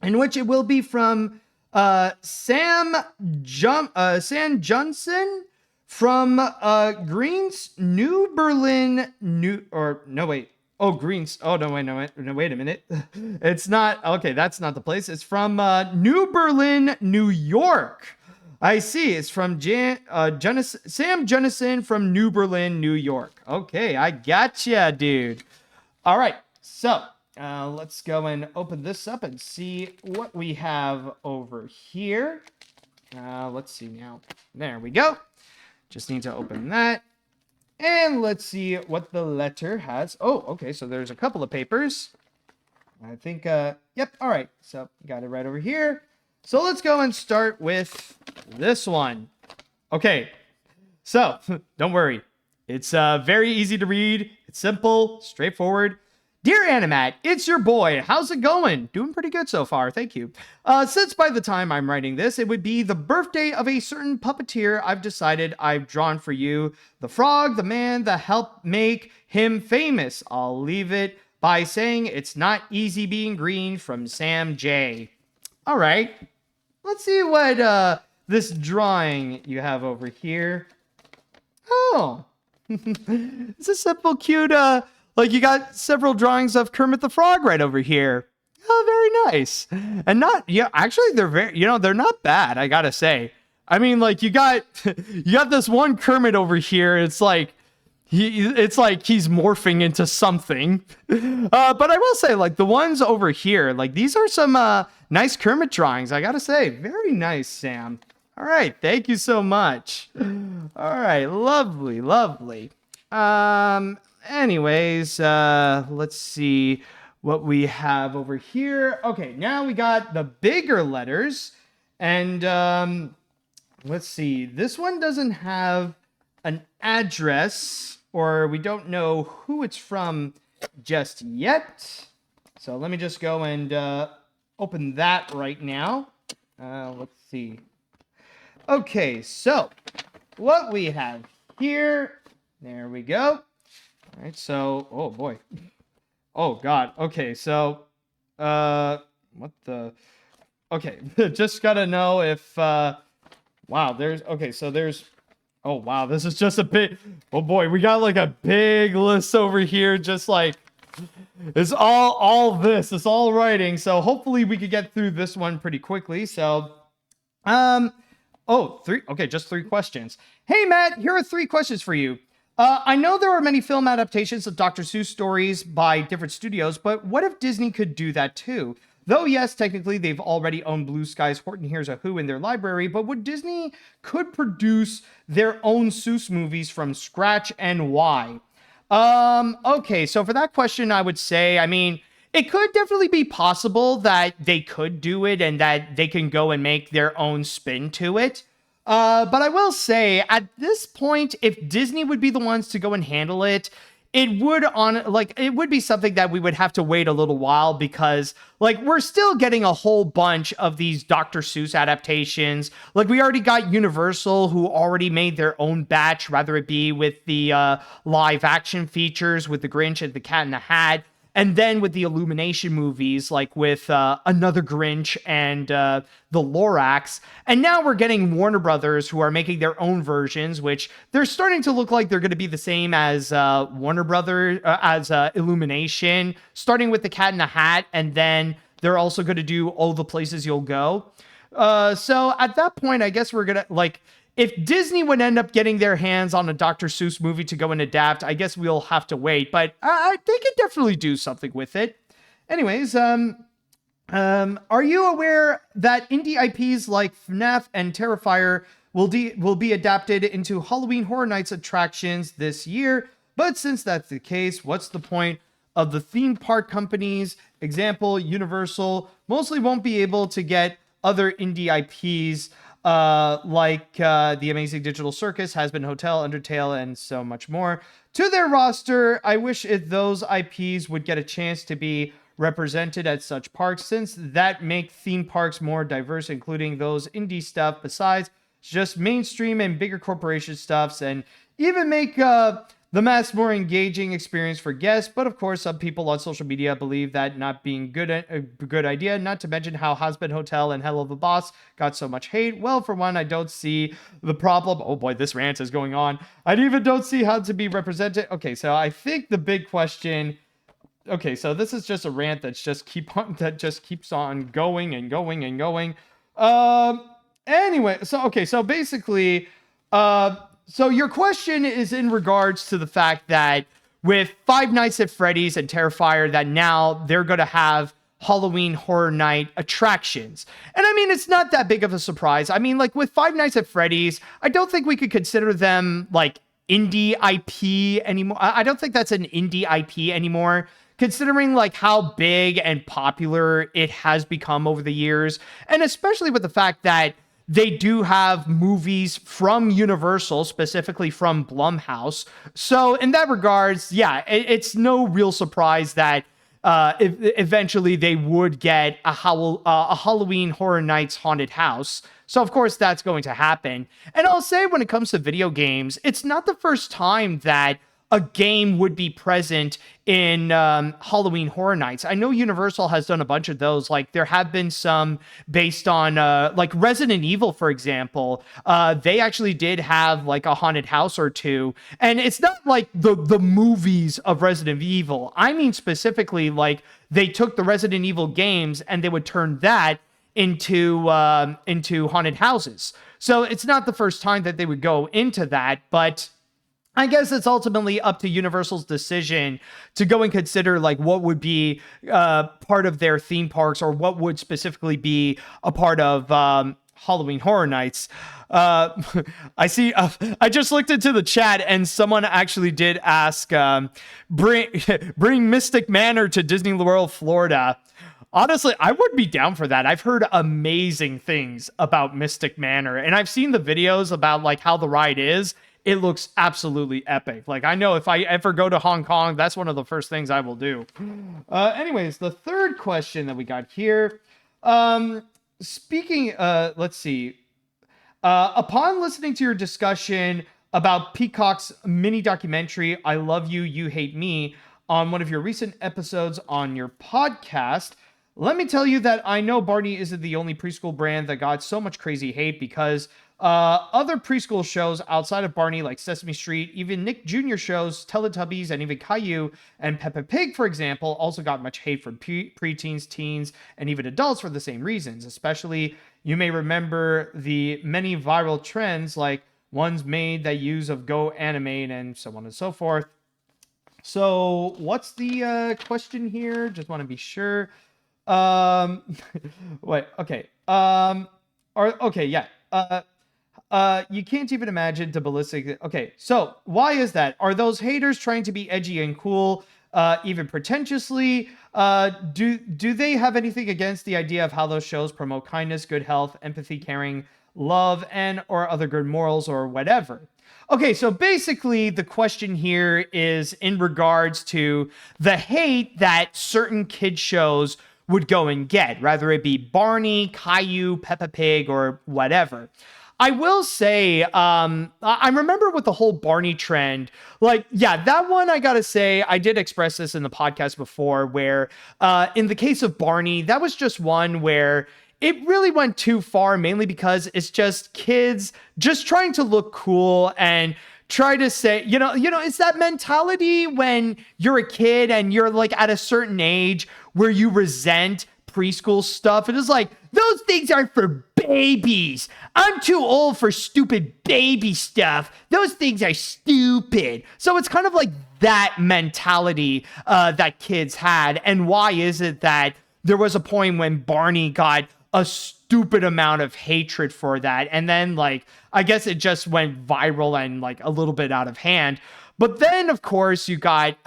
in which it will be from Sam Johnson from Greens, New Berlin, Greens. Oh, no, wait a minute. It's not, okay, that's not the place. It's from New Berlin, New York. I see. It's from Sam Jennison from New Berlin, New York. Okay, I gotcha, dude. All right, so let's go and open this up and see what we have over here. Let's see now. There we go. Just need to open that. And let's see what the letter has. Oh, okay, so there's a couple of papers. I think, yep, all right. So, got it right over here. So, let's go and start with this one. Okay, so, don't worry. It's very easy to read. It's simple, straightforward. Dear AniMat, it's your boy. How's it going? Doing pretty good so far, thank you. Since by the time I'm writing this, it would be the birthday of a certain puppeteer, I've decided I've drawn for you the frog, the man that helped make him famous. I'll leave it by saying it's not easy being green from Sam J. All right, let's see what this drawing you have over here. Oh, it's a simple, cute, like you got several drawings of Kermit the Frog right over here. Oh, very nice. And actually they're they're not bad, I gotta say. I mean, like you got this one Kermit over here. It's like he's morphing into something. But I will say, like the ones over here, like these are some nice Kermit drawings, I gotta say. Very nice, Sam. All right, thank you so much. All right, lovely, lovely. Anyways, let's see what we have over here. Okay, now we got the bigger letters. And let's see. This one doesn't have an address, or we don't know who it's from just yet. So let me just go and open that right now. Let's see. Okay, so what we have here. There we go. All right, so, oh boy. Oh God. Okay, so, what the? Okay, just gotta know if, wow, oh wow, this is just a big, oh boy, we got like a big list over here, just like, it's it's all writing, so hopefully we could get through this one pretty quickly, so, just 3 questions. Hey Matt, here are 3 questions for you. I know there are many film adaptations of Dr. Seuss stories by different studios, but what if Disney could do that too? Though, yes, technically they've already owned Blue Sky's Horton Hears a Who in their library, but would Disney could produce their own Seuss movies from scratch, and why? Okay, so for that question, I would say, I mean, it could definitely be possible that they could do it and that they can go and make their own spin to it. But I will say, at this point, if Disney would be the ones to go and handle it, it would be something that we would have to wait a little while, because, like, we're still getting a whole bunch of these Dr. Seuss adaptations. Like, we already got Universal, who already made their own batch, whether it be with the live action features with The Grinch and The Cat in the Hat, and then with the Illumination movies, like with Another Grinch and The Lorax. And now we're getting Warner Brothers, who are making their own versions, which they're starting to look like they're going to be the same as Warner Brothers, as Illumination, starting with The Cat in the Hat, and then they're also going to do All the Places You'll Go. So at that point, I guess we're going to, like, if Disney would end up getting their hands on a Dr. Seuss movie to go and adapt, I guess we'll have to wait, but they could definitely do something with it. Anyways, are you aware that indie IPs like FNAF and Terrifier will be adapted into Halloween Horror Nights attractions this year? But since that's the case, what's the point of the theme park companies? Example, Universal mostly won't be able to get other indie IPs like The Amazing Digital Circus, Has Been Hotel, Undertale, and so much more to their roster. I wish those IPs would get a chance to be represented at such parks, since that make theme parks more diverse, including those indie stuff besides just mainstream and bigger corporation stuffs, and even make the the mass more engaging experience for guests. But of course, some people on social media believe that not being a good idea, not to mention how Husband Hotel and Hell of a Boss got so much hate. Well, for one, I don't see the problem. Oh boy, this rant is going on. I even don't see how to be represented. Okay, so I think the big question. Okay, so this is just a rant that just keeps on going and going and going. Anyway, so basically, so your question is in regards to the fact that with Five Nights at Freddy's and Terrifier, that now they're going to have Halloween Horror Night attractions. And I mean, it's not that big of a surprise. I mean, like with Five Nights at Freddy's, I don't think we could consider them like indie IP anymore. I don't think that's an indie IP anymore, considering like how big and popular it has become over the years. And especially with the fact that they do have movies from Universal, specifically from Blumhouse. So in that regards, yeah, it's no real surprise that eventually they would get a Halloween Horror Nights haunted house. So of course that's going to happen. And I'll say when it comes to video games, it's not the first time that a game would be present in Halloween Horror Nights. I know Universal has done a bunch of those. Like there have been some based on like Resident Evil, for example. They actually did have like a haunted house or two. And it's not like the movies of Resident Evil. I mean specifically like they took the Resident Evil games and they would turn that into haunted houses. So it's not the first time that they would go into that, but I guess it's ultimately up to Universal's decision to go and consider like what would be part of their theme parks or what would specifically be a part of Halloween Horror Nights. I see. I just looked into the chat and someone actually did ask, bring Mystic Manor to Disney World, Florida. Honestly, I would be down for that. I've heard amazing things about Mystic Manor, and I've seen the videos about like how the ride is. It looks absolutely epic. Like, I know if I ever go to Hong Kong, that's one of the first things I will do. Anyways, the third question that we got here. Let's see. Upon listening to your discussion about Peacock's mini documentary, I Love You, You Hate Me, on one of your recent episodes on your podcast, let me tell you that I know Barney isn't the only preschool brand that got so much crazy hate, because other preschool shows outside of Barney, like Sesame Street, even Nick Jr. shows, Teletubbies, and even Caillou and Peppa Pig, for example, also got much hate from preteens, teens, and even adults for the same reasons. Especially, you may remember the many viral trends, like ones made that use of Go Animate and so on and so forth. So, what's the question here? Just want to be sure. Wait, okay. You can't even imagine the ballistic. Okay, so why is that? Are those haters trying to be edgy and cool, even pretentiously? Do they have anything against the idea of how those shows promote kindness, good health, empathy, caring, love, and or other good morals or whatever? Okay, so basically the question here is in regards to the hate that certain kid shows would go and get, whether it be Barney, Caillou, Peppa Pig, or whatever. I will say, I remember with the whole Barney trend, like, yeah, that one, I gotta say, I did express this in the podcast before, where in the case of Barney, that was just one where it really went too far, mainly because it's just kids just trying to look cool and try to say, you know, it's that mentality when you're a kid and you're like at a certain age where you resent preschool stuff. It is like, those things are for babies. I'm too old for stupid baby stuff. Those things are stupid. So it's kind of like that mentality that kids had. And why is it that there was a point when Barney got a stupid amount of hatred for that? And then, like, I guess it just went viral and like a little bit out of hand. But then, of course, you got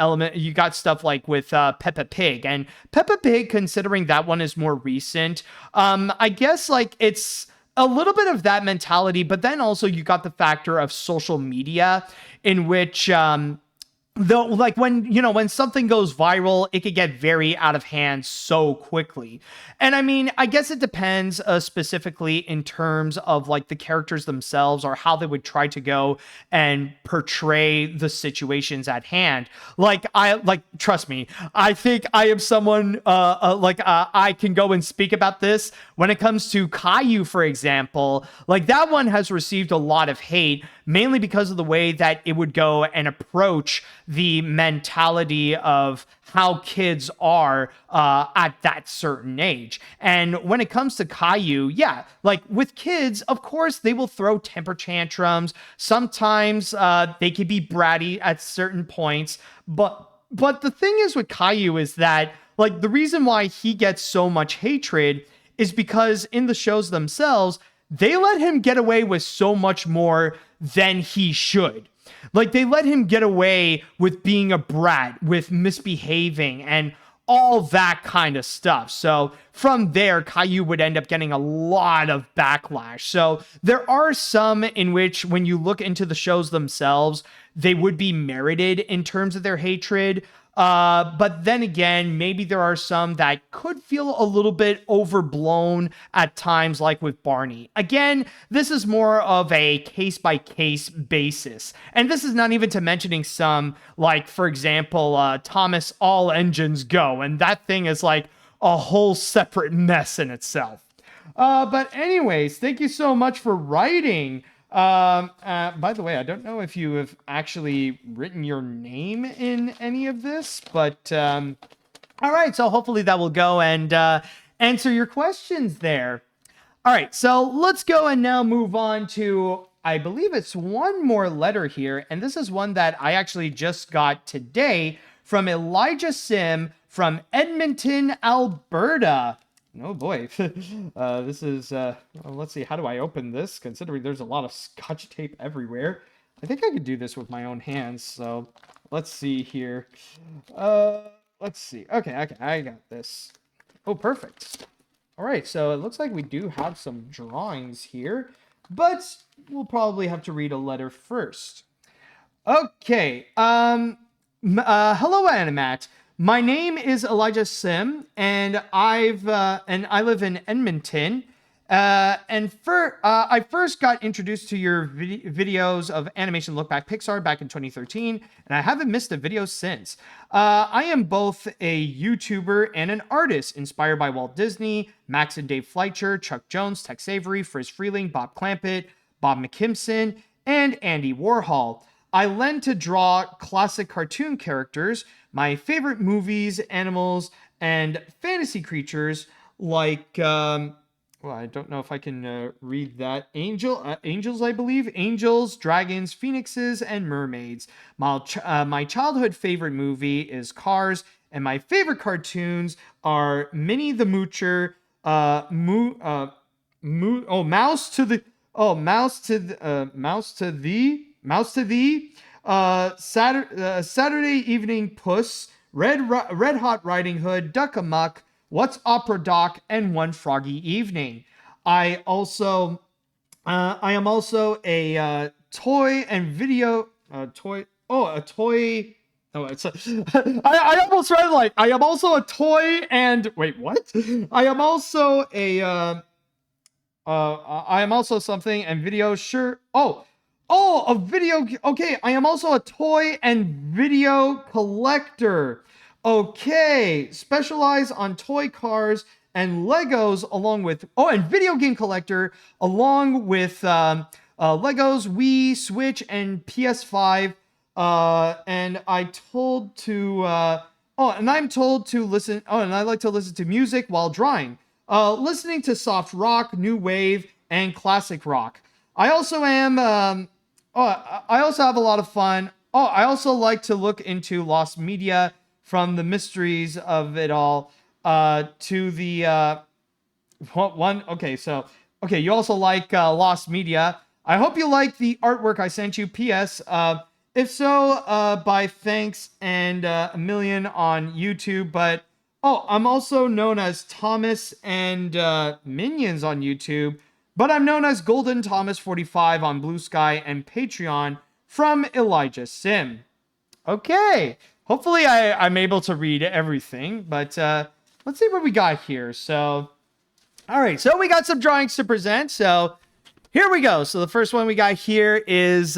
stuff like with Peppa Pig. And Peppa Pig, considering that one is more recent, I guess like it's a little bit of that mentality. But then also you got the factor of social media, in which though, like when something goes viral, it could get very out of hand so quickly. And I mean, I guess it depends specifically in terms of like the characters themselves or how they would try to go and portray the situations at hand. Trust me, I think I am someone I can go and speak about this when it comes to Caillou, for example. Like that one has received a lot of hate, mainly because of the way that it would go and approach the mentality of how kids are at that certain age. And when it comes to Caillou, yeah, like with kids, of course, they will throw temper tantrums. Sometimes they can be bratty at certain points. But the thing is with Caillou is that, like, the reason why he gets so much hatred is because in the shows themselves, they let him get away with so much more than he should. Like, they let him get away with being a brat, with misbehaving, and all that kind of stuff. So from there, Caillou would end up getting a lot of backlash. So there are some in which, when you look into the shows themselves, they would be merited in terms of their hatred. But then again, maybe there are some that could feel a little bit overblown at times, like with Barney. Again, this is more of a case-by-case basis. And this is not even to mentioning some, like, for example, Thomas All Engines Go. And that thing is like a whole separate mess in itself. But anyways, thank you so much for writing. By the way, I don't know if you have actually written your name in any of this, but all right, so hopefully that will go and answer your questions there. All right, so let's go and now move on to, I believe it's one more letter here, and this is one that I actually just got today from Elijah Sim from Edmonton, Alberta. Oh boy, this is, well, let's see, how do I open this, considering there's a lot of Scotch tape everywhere. I think I could do this with my own hands, so let's see here. Let's see, okay, I got this. Oh, perfect. All right, so it looks like we do have some drawings here, but we'll probably have to read a letter first. Okay, hello, AniMat. My name is Elijah Sim, and I live in Edmonton. I first got introduced to your videos of animation look back Pixar back in 2013, and I haven't missed a video since. I am both a YouTuber and an artist inspired by Walt Disney, Max and Dave Fleischer, Chuck Jones, Tex Avery, Friz Freleng, Bob Clampett, Bob McKimson, and Andy Warhol. I lend to draw classic cartoon characters, my favorite movies, animals, and fantasy creatures like, well, I don't know if I can read that. Angels, I believe. Angels, dragons, phoenixes, and mermaids. My childhood favorite movie is Cars, and my favorite cartoons are Minnie the Moocher, Mouse to Thee, Saturday Evening Puss, Red Hot Riding Hood, Duck Amuck, What's Opera Doc, and One Froggy Evening. I am also a toy and video toy. Oh, a toy. Oh, it's I almost read like I am also a toy and wait, what? I am also something and video. Sure. A video. Okay, I am also a toy and video collector. Okay, specialize on toy cars and Legos along with, and video game collector along with Legos, Wii, Switch, and PS5. And I'm told to listen. Oh, and I like to listen to music while drawing. Listening to soft rock, new wave, and classic rock. I also am. I also have a lot of fun. Oh, I also like to look into lost media, from the mysteries of it all to the one. Okay, so you also like lost media. I hope you like the artwork I sent you. P.S. If so, by thanks and a million on YouTube. But I'm also known as Thomas and Minions on YouTube. But I'm known as Golden Thomas 45 on Blue Sky and Patreon from Elijah Sim. Okay. Hopefully I'm able to read everything, but let's see what we got here. So, all right. So we got some drawings to present. So here we go. So the first one we got here is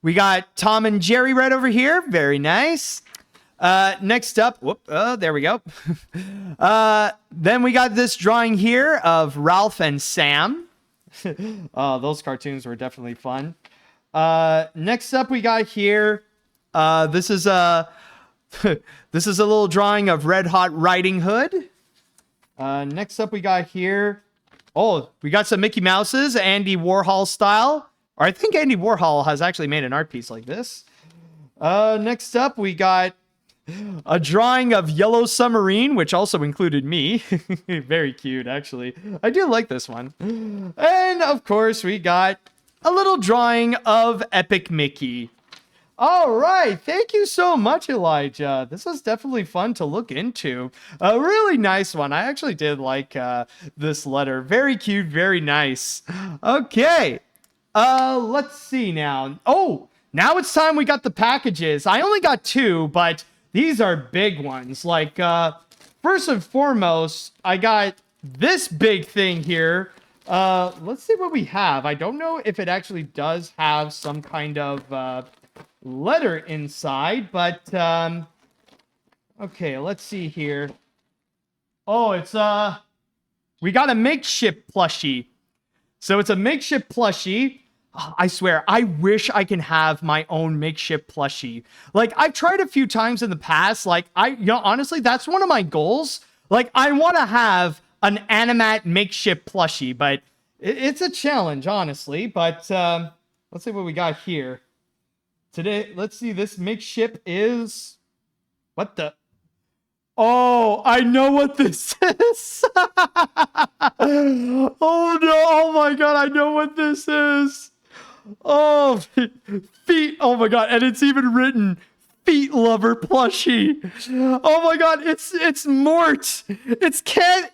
we got Tom and Jerry right over here. Very nice. Next up, there we go. Then we got this drawing here of Ralph and Sam. Those cartoons were definitely fun. Next up, we got here. This is a this is a little drawing of Red Hot Riding Hood. Next up, we got here. Oh, we got some Mickey Mouses, Andy Warhol style. Or I think Andy Warhol has actually made an art piece like this. Next up, we got a drawing of Yellow Submarine, which also included me. Very cute, actually. I do like this one. And, of course, we got a little drawing of Epic Mickey. All right. Thank you so much, Elijah. This was definitely fun to look into. A really nice one. I actually did like this letter. Very cute. Very nice. Okay. Let's see now. Oh, now it's time we got the packages. I only got 2, but these are big ones. Like, first and foremost, I got this big thing here. Let's see what we have. I don't know if it actually does have some kind of letter inside, but okay, let's see here. Oh, it's we got a makeshift plushie. So it's a makeshift plushie. Oh, I swear, I wish I can have my own makeshift plushie. Like, I've tried a few times in the past. Like, honestly, that's one of my goals. Like, I want to have an AniMat makeshift plushie, but it's a challenge, honestly. But let's see what we got here. Today, let's see, this makeshift is... What the... Oh, I know what this is! Oh, no! Oh, my God, I know what this is! Oh, feet! Oh, my God, and it's even written... Feet Lover plushie. Oh my God, it's Morts. It's Cass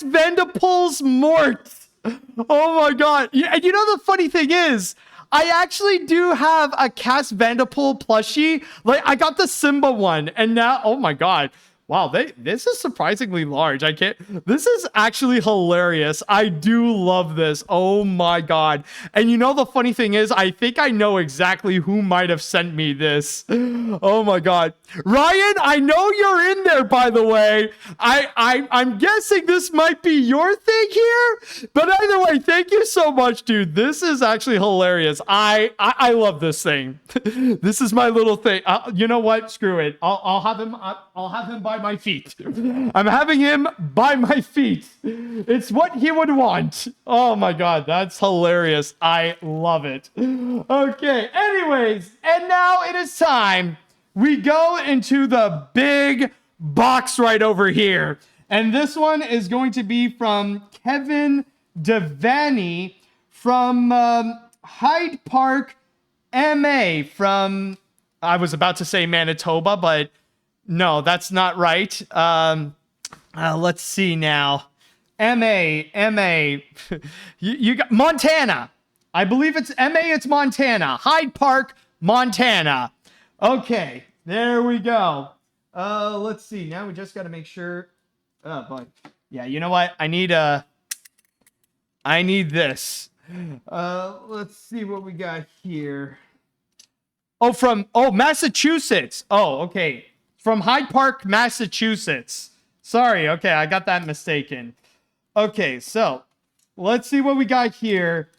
Vandepul's Morts. Oh my God. Yeah, and you know the funny thing is, I actually do have a Cass Vandepul plushie. Like, I got the Simba one, and now, oh my God. Wow, this is surprisingly large. This is actually hilarious. I do love this. Oh my God. And you know the funny thing is, I think I know exactly who might have sent me this. Oh my God. Ryan, I know you're in there, by the way. I'm guessing this might be your thing here. But either way, thank you so much, dude. This is actually hilarious. I love this thing. This is my little thing. You know what? Screw it. I'll have him by my feet. I'm having him by my feet. It's what he would want. Oh my God, that's hilarious. I love it. Okay, anyways, and now it is time. We go into the big box right over here. And this one is going to be from Kevin Devaney from Hyde Park, MA from, I was about to say Manitoba, but no, that's not right. Let's see now. MA. You got Montana. I believe it's MA, it's Montana. Hyde Park, Montana. Okay, there we go. Let's see. Now we just got to make sure. Oh, boy. Yeah, you know what? I need this. Let's see what we got here. Oh, Massachusetts. Oh, okay. From Hyde Park, Massachusetts. Sorry, okay, I got that mistaken. Okay, so let's see what we got here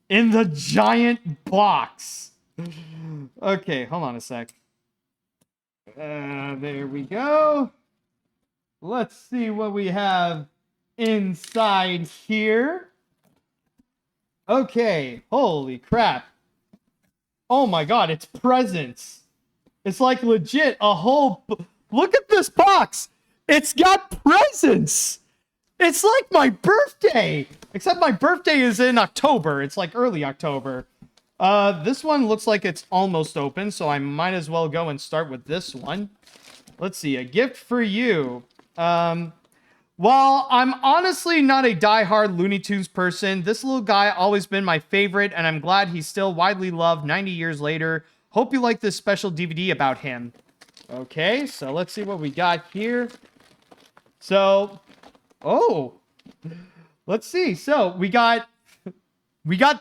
in the giant box. Okay, hold on a sec. There we go. Let's see what we have inside here. Okay, holy crap. Oh my God, it's presents. It's like legit a whole... Look at this box. It's got presents. It's like my birthday. Except my birthday is in October. It's like early October. This one looks like it's almost open, so I might as well go and start with this one. Let's see. A gift for you. While I'm honestly not a diehard Looney Tunes person, this little guy always been my favorite, and I'm glad he's still widely loved 90 years later. Hope you like this special DVD about him. Okay, so let's see what we got here. So, let's see. So we got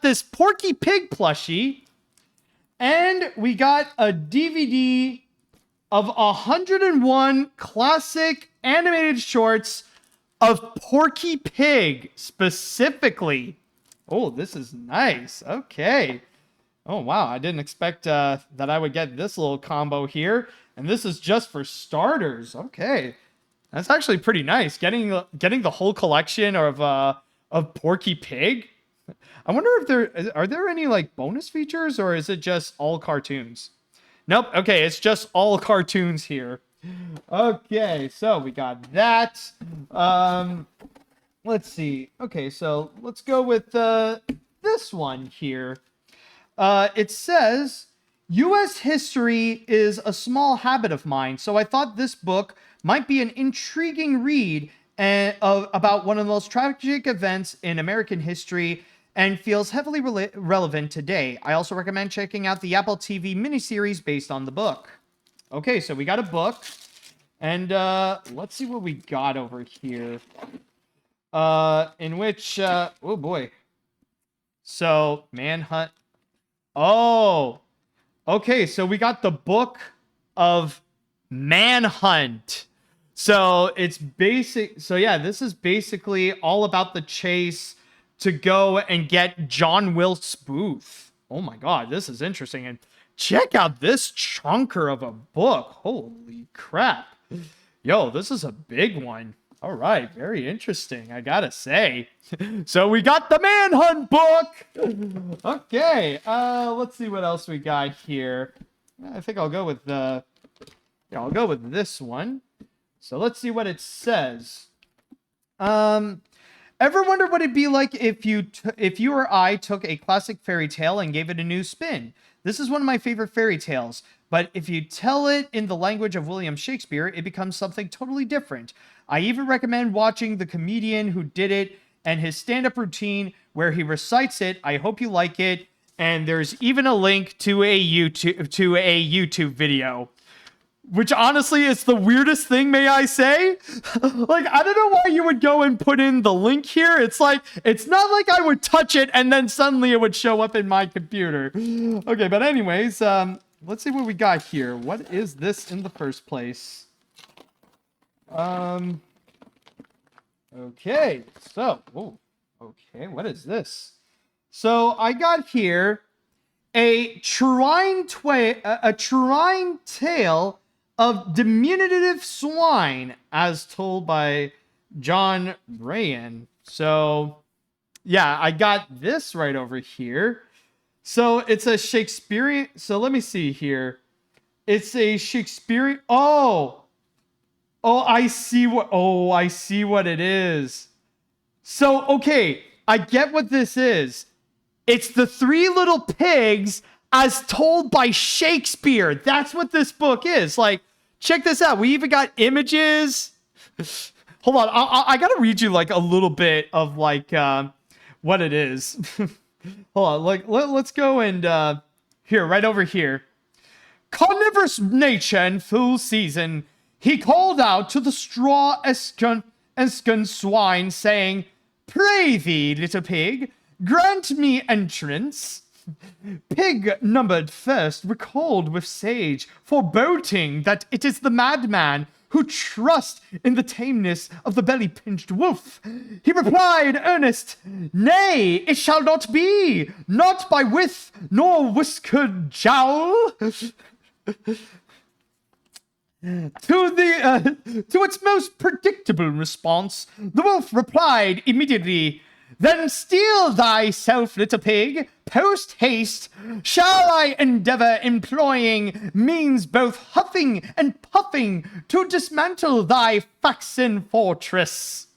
this Porky Pig plushie, and we got a DVD of 101 classic animated shorts of Porky Pig specifically. Oh, this is nice. Okay. Oh, wow. I didn't expect that I would get this little combo here. And this is just for starters. Okay. That's actually pretty nice. Getting the whole collection of Porky Pig. I wonder if are there any like bonus features, or is it just all cartoons? Nope. Okay, it's just all cartoons here. Okay, so we got that. Let's see. Okay, so let's go with this one here. It says, U.S. history is a small habit of mine, so I thought this book might be an intriguing read about one of the most tragic events in American history and feels heavily relevant today. I also recommend checking out the Apple TV miniseries based on the book. Okay, so we got a book, and let's see what we got over here. In which, oh boy. So, Manhunt. Oh, okay, so we got the book of Manhunt. So it's basic. So yeah, this is basically all about the chase to go and get John Wilkes Booth. Oh my God, this is interesting. And check out this chunker of a book. Holy crap. Yo, this is a big one. All right, very interesting, I gotta say. So we got the Manhunt book. Okay, let's see what else we got here. I think I'll go with I'll go with this one. So let's see what it says. Ever wonder what it'd be like if you or I took a classic fairy tale and gave it a new spin? This is one of my favorite fairy tales, but if you tell it in the language of William Shakespeare, it becomes something totally different. I even recommend watching the comedian who did it and his stand-up routine where he recites it. I hope you like it. And there's even a link to a YouTube video. Which honestly is the weirdest thing, may I say? Like, I don't know why you would go and put in the link here. It's like, it's not like I would touch it and then suddenly it would show up in my computer. Okay, but anyways, let's see what we got here. What is this in the first place? Okay, so, okay, what is this? So I got here a trine tale of diminutive swine, as told by John Rayan. So, yeah, I got this right over here. So it's a Shakespearean. So let me see here. It's a Shakespearean. I see what it is. So, okay, I get what this is. It's the Three Little Pigs as told by Shakespeare. That's what this book is. Like, check this out. We even got images. Hold on. I got to read you like a little bit of like what it is. Hold on. Like, let's go and here, right over here. Carnivorous nature in full season, he called out to the straw escon swine, saying, "Pray thee, little pig, grant me entrance." Pig numbered first recalled with sage foreboding that it is the madman who trusts in the tameness of the belly-pinched wolf. He replied, earnest, "Nay, it shall not be, not by with nor whiskered jowl." To its most predictable response, the wolf replied immediately, "Then steal thyself, little pig, post haste. Shall I endeavor employing means both huffing and puffing to dismantle thy Faxon fortress?"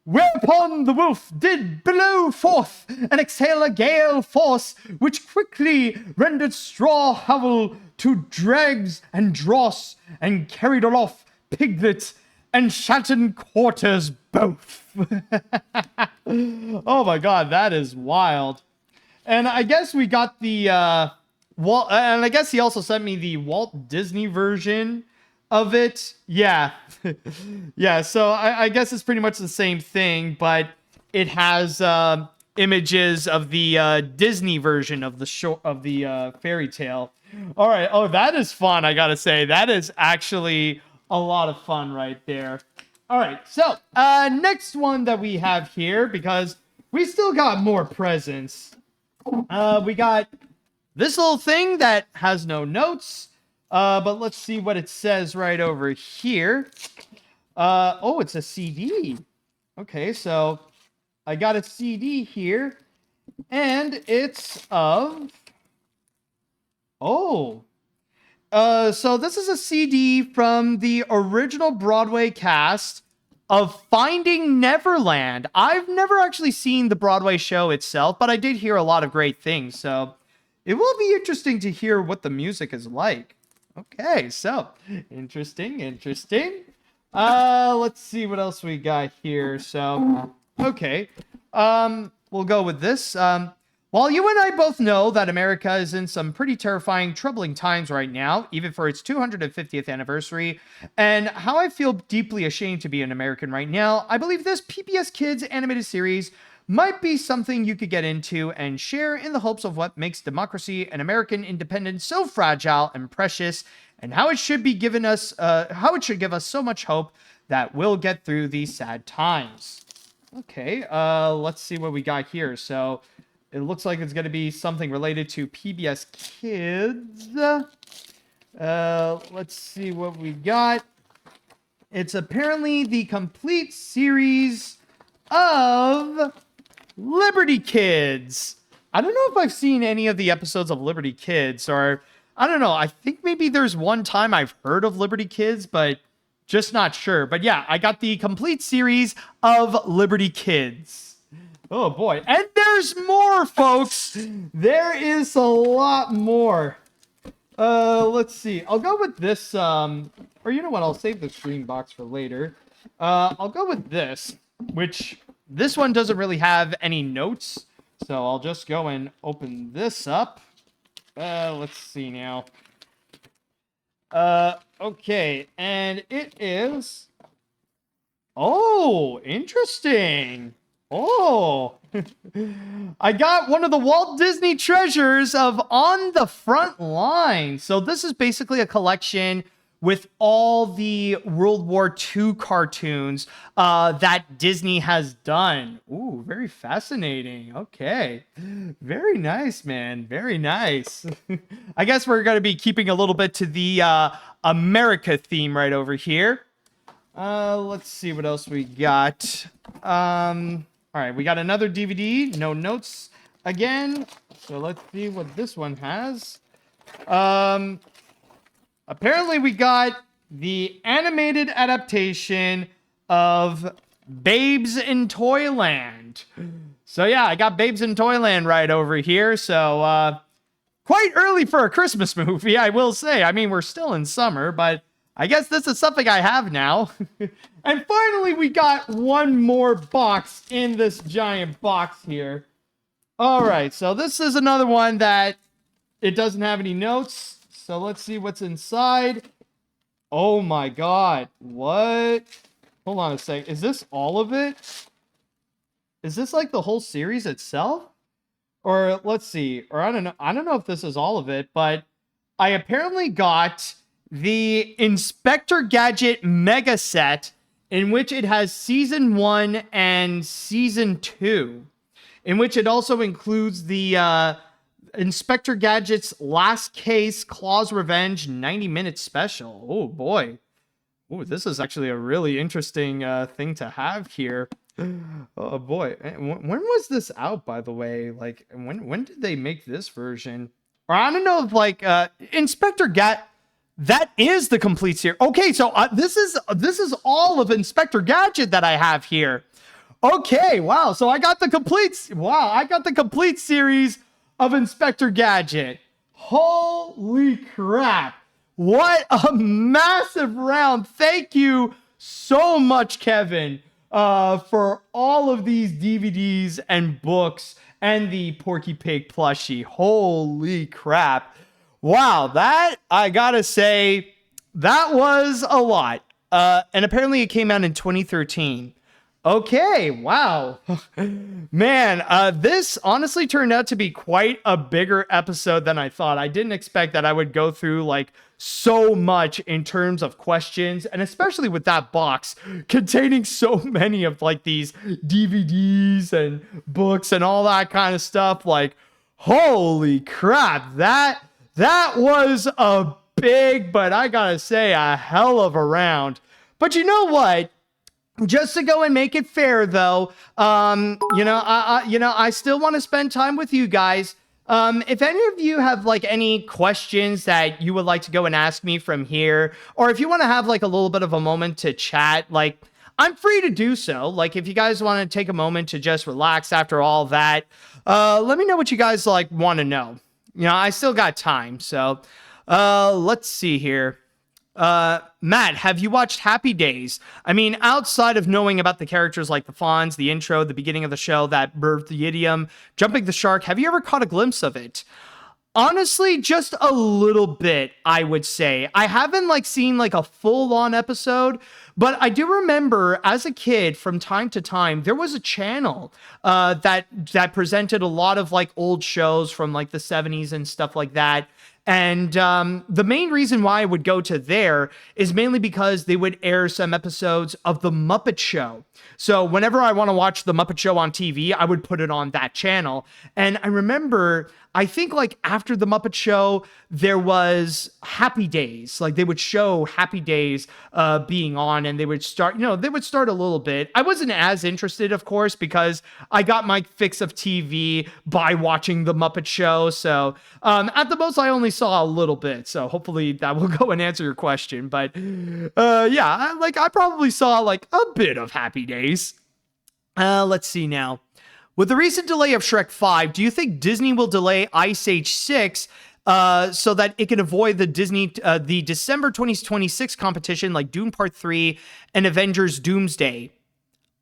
Whereupon the wolf did bellow forth and exhale a gale force, which quickly rendered straw hovel to dregs and dross, and carried aloft piglet and shattered quarters both. Oh my God, that is wild. And I guess we got the Well, and I guess he also sent me the Walt Disney version of it. Yeah. Yeah, so I guess it's pretty much the same thing, but it has images of the Disney version of the fairy tale. All right. Oh, that is fun, I gotta say. That is actually a lot of fun right there. All right, so next one that we have here, because we still got more presents. We got this little thing that has no notes, but let's see what it says right over here. Oh, it's a CD. Okay, so I got a CD here, and it's of... Oh. So this is a CD from the original Broadway cast of Finding Neverland. I've never actually seen the Broadway show itself, but I did hear a lot of great things, so it will be interesting to hear what the music is like. Okay, so interesting. Let's see what else we got here. So, okay, we'll go with this. While you and I both know that America is in some pretty terrifying, troubling times right now, even for its 250th anniversary, and how I feel deeply ashamed to be an American right now, I believe this PBS Kids animated series might be something you could get into and share in the hopes of what makes democracy and American independence so fragile and precious, and how it should be given us, how it should give us so much hope that we'll get through these sad times. Okay, let's see what we got here. So it looks like it's going to be something related to PBS Kids. Let's see what we got. It's apparently the complete series of Liberty Kids. I don't know if I've seen any of the episodes of Liberty Kids, or I don't know. I think maybe there's one time I've heard of Liberty Kids, but just not sure. But yeah, I got the complete series of Liberty Kids. Oh boy. And there's more, folks. There is a lot more. Let's see. I'll go with this, or you know what? I'll save the screen box for later. I'll go with this, which this one doesn't really have any notes. So I'll just go and open this up. Let's see now. Okay. And it is... Oh, interesting. Oh, I got one of the Walt Disney treasures of On the Front Line. So this is basically a collection with all the World War II cartoons that Disney has done. Ooh, very fascinating. Okay. Very nice, man. Very nice. I guess we're going to be keeping a little bit to the America theme right over here. Let's see what else we got. All right, we got another DVD, no notes again. So let's see what this one has. Apparently we got the animated adaptation of Babes in Toyland. So yeah, I got Babes in Toyland right over here. So quite early for a Christmas movie, I will say. I mean, we're still in summer, but I guess this is something I have now. And finally, we got one more box in this giant box here. All right, so this is another one that it doesn't have any notes. So let's see what's inside. Oh my God, what? Hold on a sec. Is this all of it? Is this like the whole series itself? Or let's see, or I don't know. I don't know if this is all of it, but I apparently got the Inspector Gadget Mega Set, in which it has Season 1 and Season 2, in which it also includes the Inspector Gadget's Last Case Claw's Revenge 90-minute special. Oh, boy. Oh, this is actually a really interesting thing to have here. Oh, boy. When was this out, by the way? Like, when did they make this version? Or I don't know if, like, Inspector Gadget... That is the complete series. Okay, so this is all of Inspector Gadget that I have here. Okay, wow. So I got the complete series of Inspector Gadget. Holy crap. What a massive round. Thank you so much, Kevin, for all of these DVDs and books and the Porky Pig plushie. Holy crap. Wow, that, I gotta say, that was a lot. And apparently it came out in 2013. Okay, wow. Man, this honestly turned out to be quite a bigger episode than I thought. I didn't expect that I would go through like so much in terms of questions, and especially with that box containing so many of like these DVDs and books and all that kind of stuff. Like, holy crap, that was a big, but I gotta say, a hell of a round. But you know what? Just to go and make it fair, though, I still want to spend time with you guys. If any of you have like any questions that you would like to go and ask me from here, or if you want to have like a little bit of a moment to chat, like I'm free to do so. Like if you guys want to take a moment to just relax after all that, let me know what you guys like want to know. I still got time, so let's see here. Matt, have you watched Happy Days? I mean, outside of knowing about the characters like the Fonz, the intro, the beginning of the show, that birthed the idiom, jumping the shark, have you ever caught a glimpse of it? Honestly, just a little bit, I would say. I haven't like seen like a full-on episode, but I do remember as a kid from time to time, there was a channel that presented a lot of like old shows from like the 70s and stuff like that. And the main reason why I would go to there is mainly because they would air some episodes of The Muppet Show. So whenever I want to watch The Muppet Show on TV, I would put it on that channel. And I remember, I think like after The Muppet Show, there was Happy Days. Like they would show Happy Days being on, and they would start a little bit. I wasn't as interested, of course, because I got my fix of TV by watching The Muppet Show. So at the most, I only saw a little bit. So hopefully that will go and answer your question. But yeah, I probably saw like a bit of Happy Days. Let's see now. With the recent delay of Shrek 5, do you think Disney will delay Ice Age 6 so that it can avoid the December 2026 competition like Dune Part 3 and Avengers Doomsday?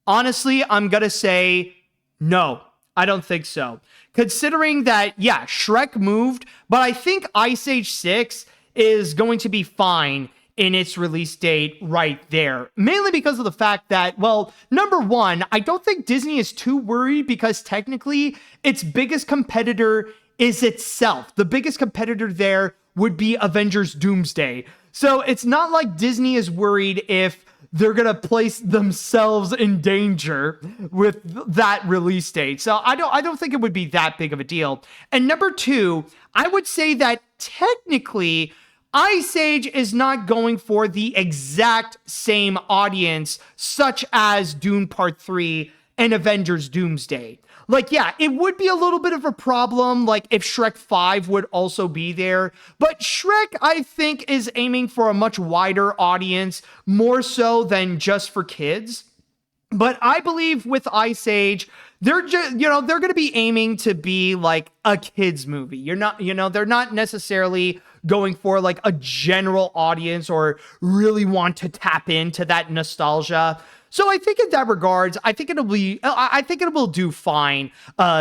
Honestly, I'm going to say no. I don't think so. Considering that, yeah, Shrek moved, but I think Ice Age 6 is going to be fine in its release date right there. Mainly because of the fact that, well, number one, I don't think Disney is too worried because technically its biggest competitor is itself. The biggest competitor there would be Avengers Doomsday. So it's not like Disney is worried if they're going to place themselves in danger with that release date. So I don't think it would be that big of a deal. And number two, I would say that technically Ice Age is not going for the exact same audience, such as Dune Part 3 and Avengers Doomsday. Like, yeah, it would be a little bit of a problem, like, if Shrek 5 would also be there. But Shrek, I think, is aiming for a much wider audience, more so than just for kids. But I believe with Ice Age, they're just, they're going to be aiming to be like a kids movie. They're not necessarily going for like a general audience or really want to tap into that nostalgia. So I think in that regards, I think it will do fine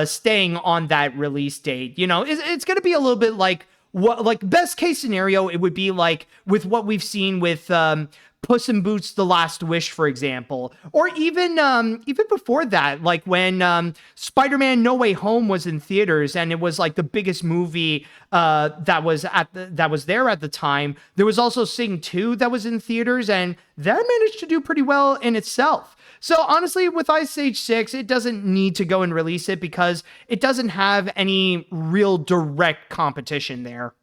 staying on that release date. It's going to be a little bit like best case scenario, it would be like with what we've seen with Puss in Boots: The Last Wish, for example, or even before that, like when Spider-Man: No Way Home was in theaters and it was like the biggest movie that was there at the time. There was also Sing 2 that was in theaters, and that managed to do pretty well in itself. So honestly, with Ice Age 6, it doesn't need to go and release it because it doesn't have any real direct competition there.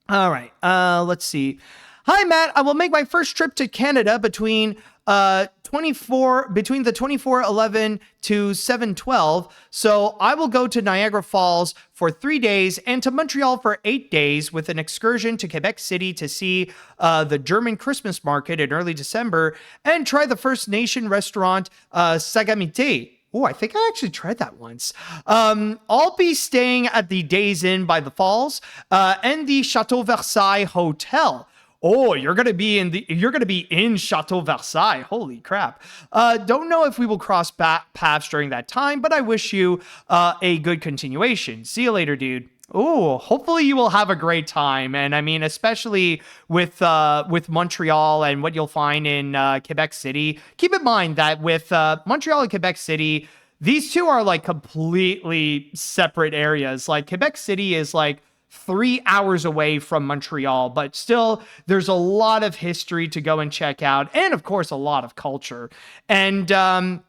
All right, let's see. Hi, Matt. I will make my first trip to Canada between the 24/11 to 7/12. So I will go to Niagara Falls for 3 days and to Montreal for 8 days with an excursion to Quebec City to see the German Christmas market in early December and try the First Nation restaurant Sagamité. Oh, I think I actually tried that once. I'll be staying at the Days Inn by the Falls and the Chateau Versailles Hotel. Oh, you're gonna be in Chateau Versailles. Holy crap! Don't know if we will cross paths during that time, but I wish you a good continuation. See you later, dude. Oh, hopefully you will have a great time. And I mean, especially with Montreal and what you'll find in Quebec City. Keep in mind that with Montreal and Quebec City, these two are like completely separate areas. Like Quebec City is like 3 hours away from Montreal, but still there's a lot of history to go and check out. And of course, a lot of culture. And,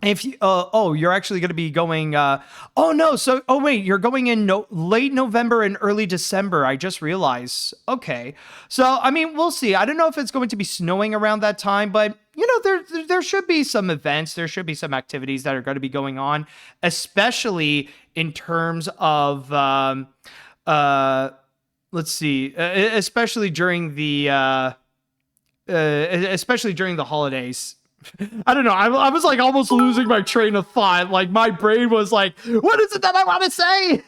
if you, you're actually going to be going, wait, you're going in late November and early December. I just realized. Okay. So, I mean, we'll see. I don't know if it's going to be snowing around that time, but you know, there should be some events. There should be some activities that are going to be going on, especially in terms of, let's see, especially during the holidays. I don't know. I was like almost losing my train of thought. Like my brain was like, what is it that I want to say?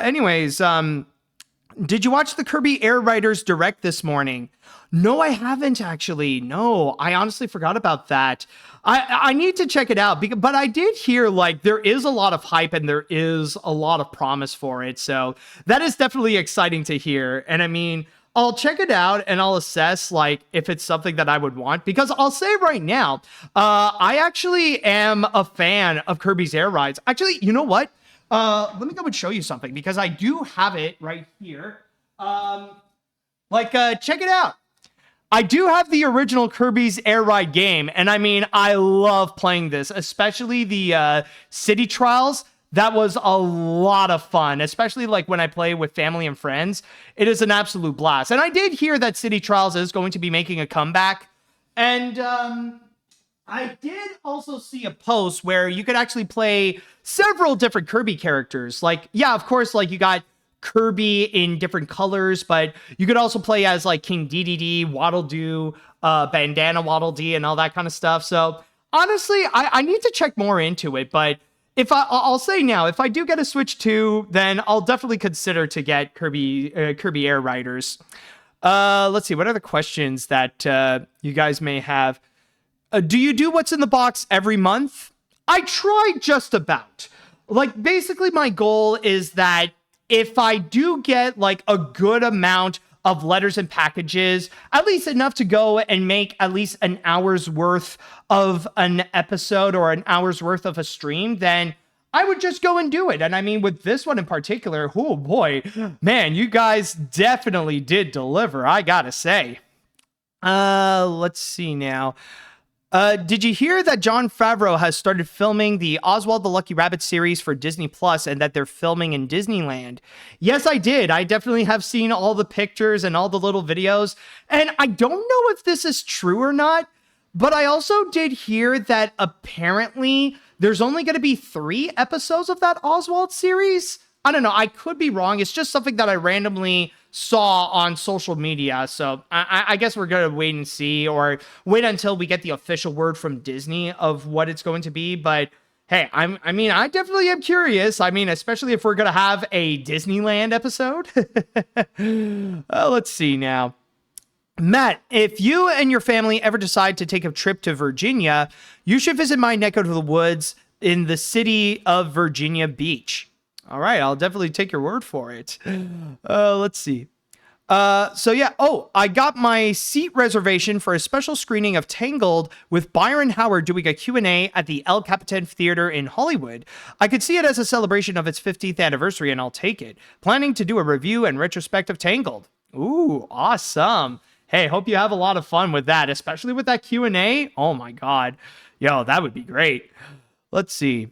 Anyways, did you watch the Kirby Air Riders Direct this morning? No, I haven't actually. No, I honestly forgot about that. I need to check it out, but I did hear like there is a lot of hype and there is a lot of promise for it. So that is definitely exciting to hear. And I mean, I'll check it out and I'll assess like if it's something that I would want, because I'll say right now, I actually am a fan of Kirby's Air Rides. Actually, you know what? Let me go and show you something, because I do have it right here. Check it out. I do have the original Kirby's Air Ride game, and I mean, I love playing this, especially the city trials. That was a lot of fun, especially like when I play with family and friends. It is an absolute blast. And I did hear that City Trials is going to be making a comeback. And I did also see a post where you could actually play several different Kirby characters. Like, yeah, of course, like you got Kirby in different colors, but you could also play as like King Dedede, Waddle Doo, Bandana Waddle Dee, and all that kind of stuff. So honestly, I need to check more into it, but I'll say now, if I do get a Switch 2, then I'll definitely consider to get Kirby Air Riders. Let's see, what are the questions that you guys may have? Do you do what's in the box every month? I try just about. Like, basically my goal is that if I do get like a good amount of letters and packages, at least enough to go and make at least an hour's worth of an episode or an hour's worth of a stream, then I would just go and do it. And I mean, with this one in particular, oh boy, man, you guys definitely did deliver, I gotta say. Let's see now. Did you hear that Jon Favreau has started filming the Oswald the Lucky Rabbit series for Disney Plus and that they're filming in Disneyland? Yes, I did. I definitely have seen all the pictures and all the little videos. And I don't know if this is true or not, but I also did hear that apparently there's only going to be 3 episodes of that Oswald series. I don't know. I could be wrong. It's just something that I randomly saw on social media. So I guess we're going to wait and see, or wait until we get the official word from Disney of what it's going to be. But hey, I definitely am curious. I mean, especially if we're going to have a Disneyland episode. Let's see now. Matt, if you and your family ever decide to take a trip to Virginia, you should visit my neck of the woods in the city of Virginia Beach. All right, I'll definitely take your word for it. Let's see. I got my seat reservation for a special screening of Tangled with Byron Howard doing a Q&A at the El Capitan Theater in Hollywood. I could see it as a celebration of its 50th anniversary, and I'll take it. Planning to do a review and retrospect of Tangled. Ooh, awesome. Hey, hope you have a lot of fun with that, especially with that Q&A. Oh my God. Yo, that would be great. Let's see.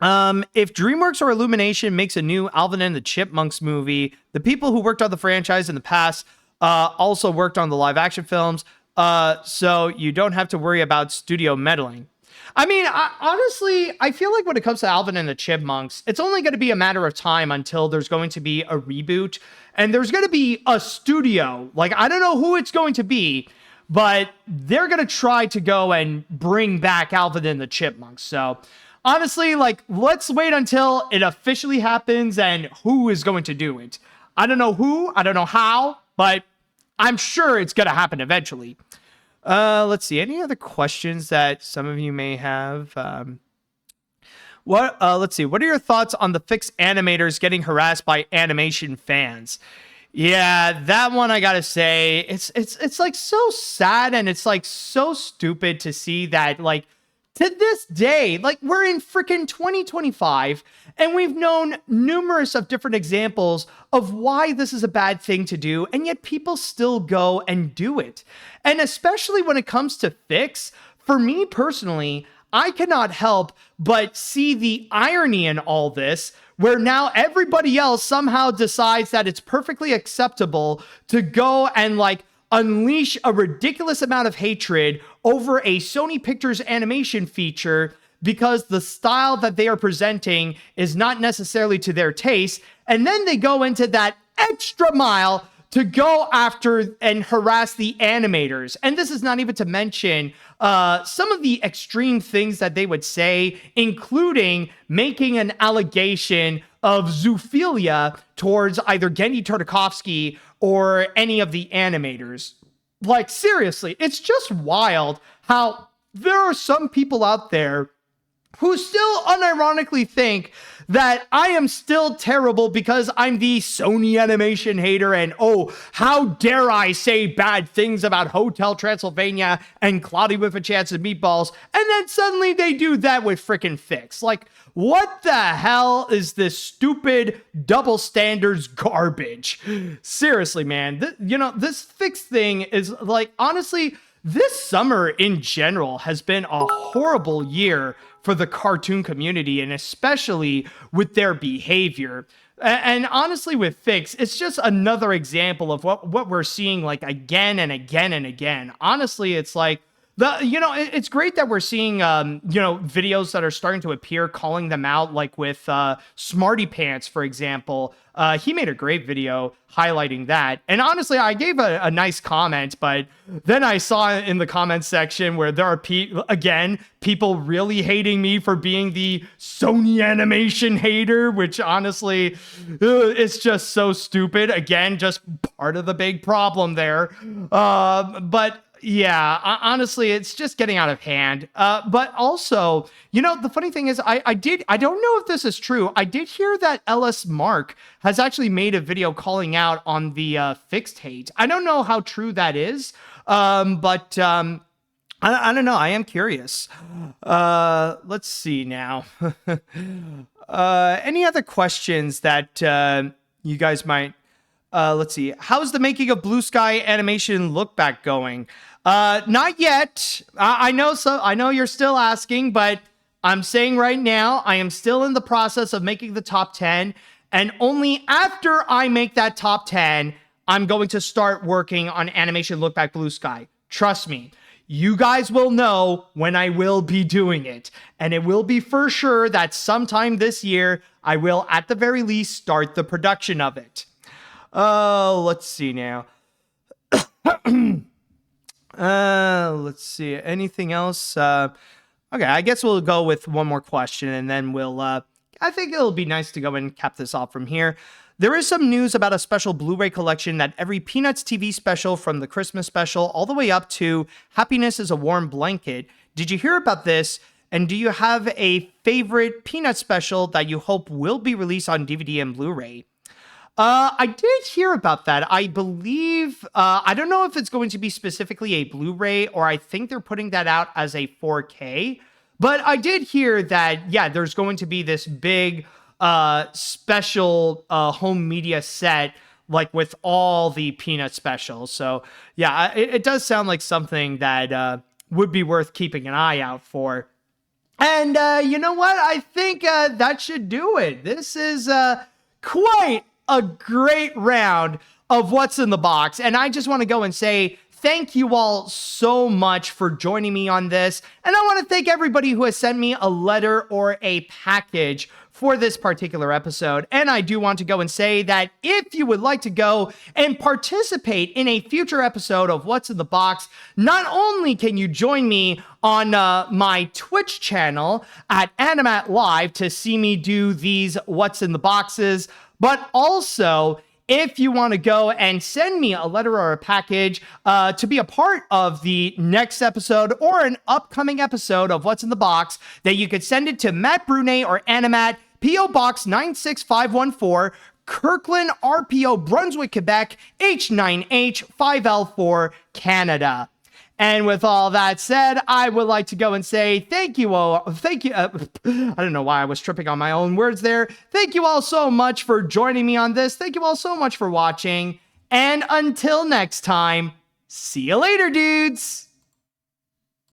If DreamWorks or Illumination makes a new Alvin and the Chipmunks movie, the people who worked on the franchise in the past also worked on the live action films, so you don't have to worry about studio meddling. I mean, honestly, I feel like when it comes to Alvin and the Chipmunks, it's only going to be a matter of time until there's going to be a reboot, and there's going to be a studio. Like, I don't know who it's going to be, but they're going to try to go and bring back Alvin and the Chipmunks, so honestly, like, let's wait until it officially happens and who is going to do it. I don't know who, I don't know how, but I'm sure it's going to happen eventually. Let's see, any other questions that some of you may have? Let's see. What are your thoughts on the Fix animators getting harassed by animation fans? Yeah, that one I gotta say, it's like so sad, and it's like so stupid to see that, like, to this day, like, we're in freaking 2025, and we've known numerous of different examples of why this is a bad thing to do, and yet people still go and do it. And especially when it comes to Fix, for me personally, I cannot help but see the irony in all this, where now everybody else somehow decides that it's perfectly acceptable to go and, like, unleash a ridiculous amount of hatred over a Sony Pictures animation feature because the style that they are presenting is not necessarily to their taste. And then they go into that extra mile to go after and harass the animators. And this is not even to mention some of the extreme things that they would say, including making an allegation of zoophilia towards either Gendy Tartakovsky or any of the animators. Like, seriously, it's just wild how there are some people out there who still unironically think that I am still terrible because I'm the Sony animation hater, and oh, how dare I say bad things about Hotel Transylvania and Cloudy with a Chance of Meatballs, and then suddenly they do that with frickin' Fix. Like, what the hell is this stupid double standards garbage? Seriously, man, this Fix thing is, like, honestly, this summer in general has been a horrible year for the cartoon community, and especially with their behavior. And honestly, with Fix, it's just another example of what we're seeing, like, again and again and again. Honestly, it's like, it's great that we're seeing, videos that are starting to appear calling them out, like with Smarty Pants, for example. He made a great video highlighting that. And honestly, I gave a nice comment, but then I saw in the comment section where there are, people really hating me for being the Sony animation hater, which honestly, it's just so stupid. Again, just part of the big problem there. But yeah, honestly, it's just getting out of hand. But also, the funny thing is, I don't know if this is true. I did hear that LS Mark has actually made a video calling out on the Fixed hate. I don't know how true that is, but I don't know. I am curious. Let's see now. Any other questions that you guys might... let's see. How's the making of Blue Sky animation look back going? Not yet. I know you're still asking, but I'm saying right now, I am still in the process of making the top 10. And only after I make that top 10, I'm going to start working on animation look back Blue Sky. Trust me. You guys will know when I will be doing it. And it will be for sure that sometime this year, I will at the very least start the production of it. Let's see now. Let's see. Anything else? Okay, I guess we'll go with one more question, and then we'll, I think it'll be nice to go and cap this off from here. There is some news about a special Blu-ray collection that every Peanuts TV special, from the Christmas special all the way up to Happiness is a Warm Blanket. Did you hear about this? And do you have a favorite Peanuts special that you hope will be released on DVD and Blu-ray? I did hear about that. I believe, I don't know if it's going to be specifically a Blu-ray, or I think they're putting that out as a 4K. But I did hear that, yeah, there's going to be this big special home media set, like with all the Peanut specials. So, yeah, it does sound like something that would be worth keeping an eye out for. And you know what? I think that should do it. This is quite a great round of What's in the Box. And I just want to go and say thank you all so much for joining me on this. And I want to thank everybody who has sent me a letter or a package for this particular episode. And I do want to go and say that if you would like to go and participate in a future episode of What's in the Box, not only can you join me on my Twitch channel at AniMat Live to see me do these What's in the Boxes, but also, if you want to go and send me a letter or a package to be a part of the next episode or an upcoming episode of What's in the Box, that you could send it to Matt Brunet or AniMat, P.O. Box 96514, Kirkland, RPO, Brunswick, Quebec, H9H5L4, Canada. And with all that said, I would like to go and say thank you all. Thank you. I don't know why I was tripping on my own words there. Thank you all so much for joining me on this. Thank you all so much for watching. And until next time, see you later, dudes.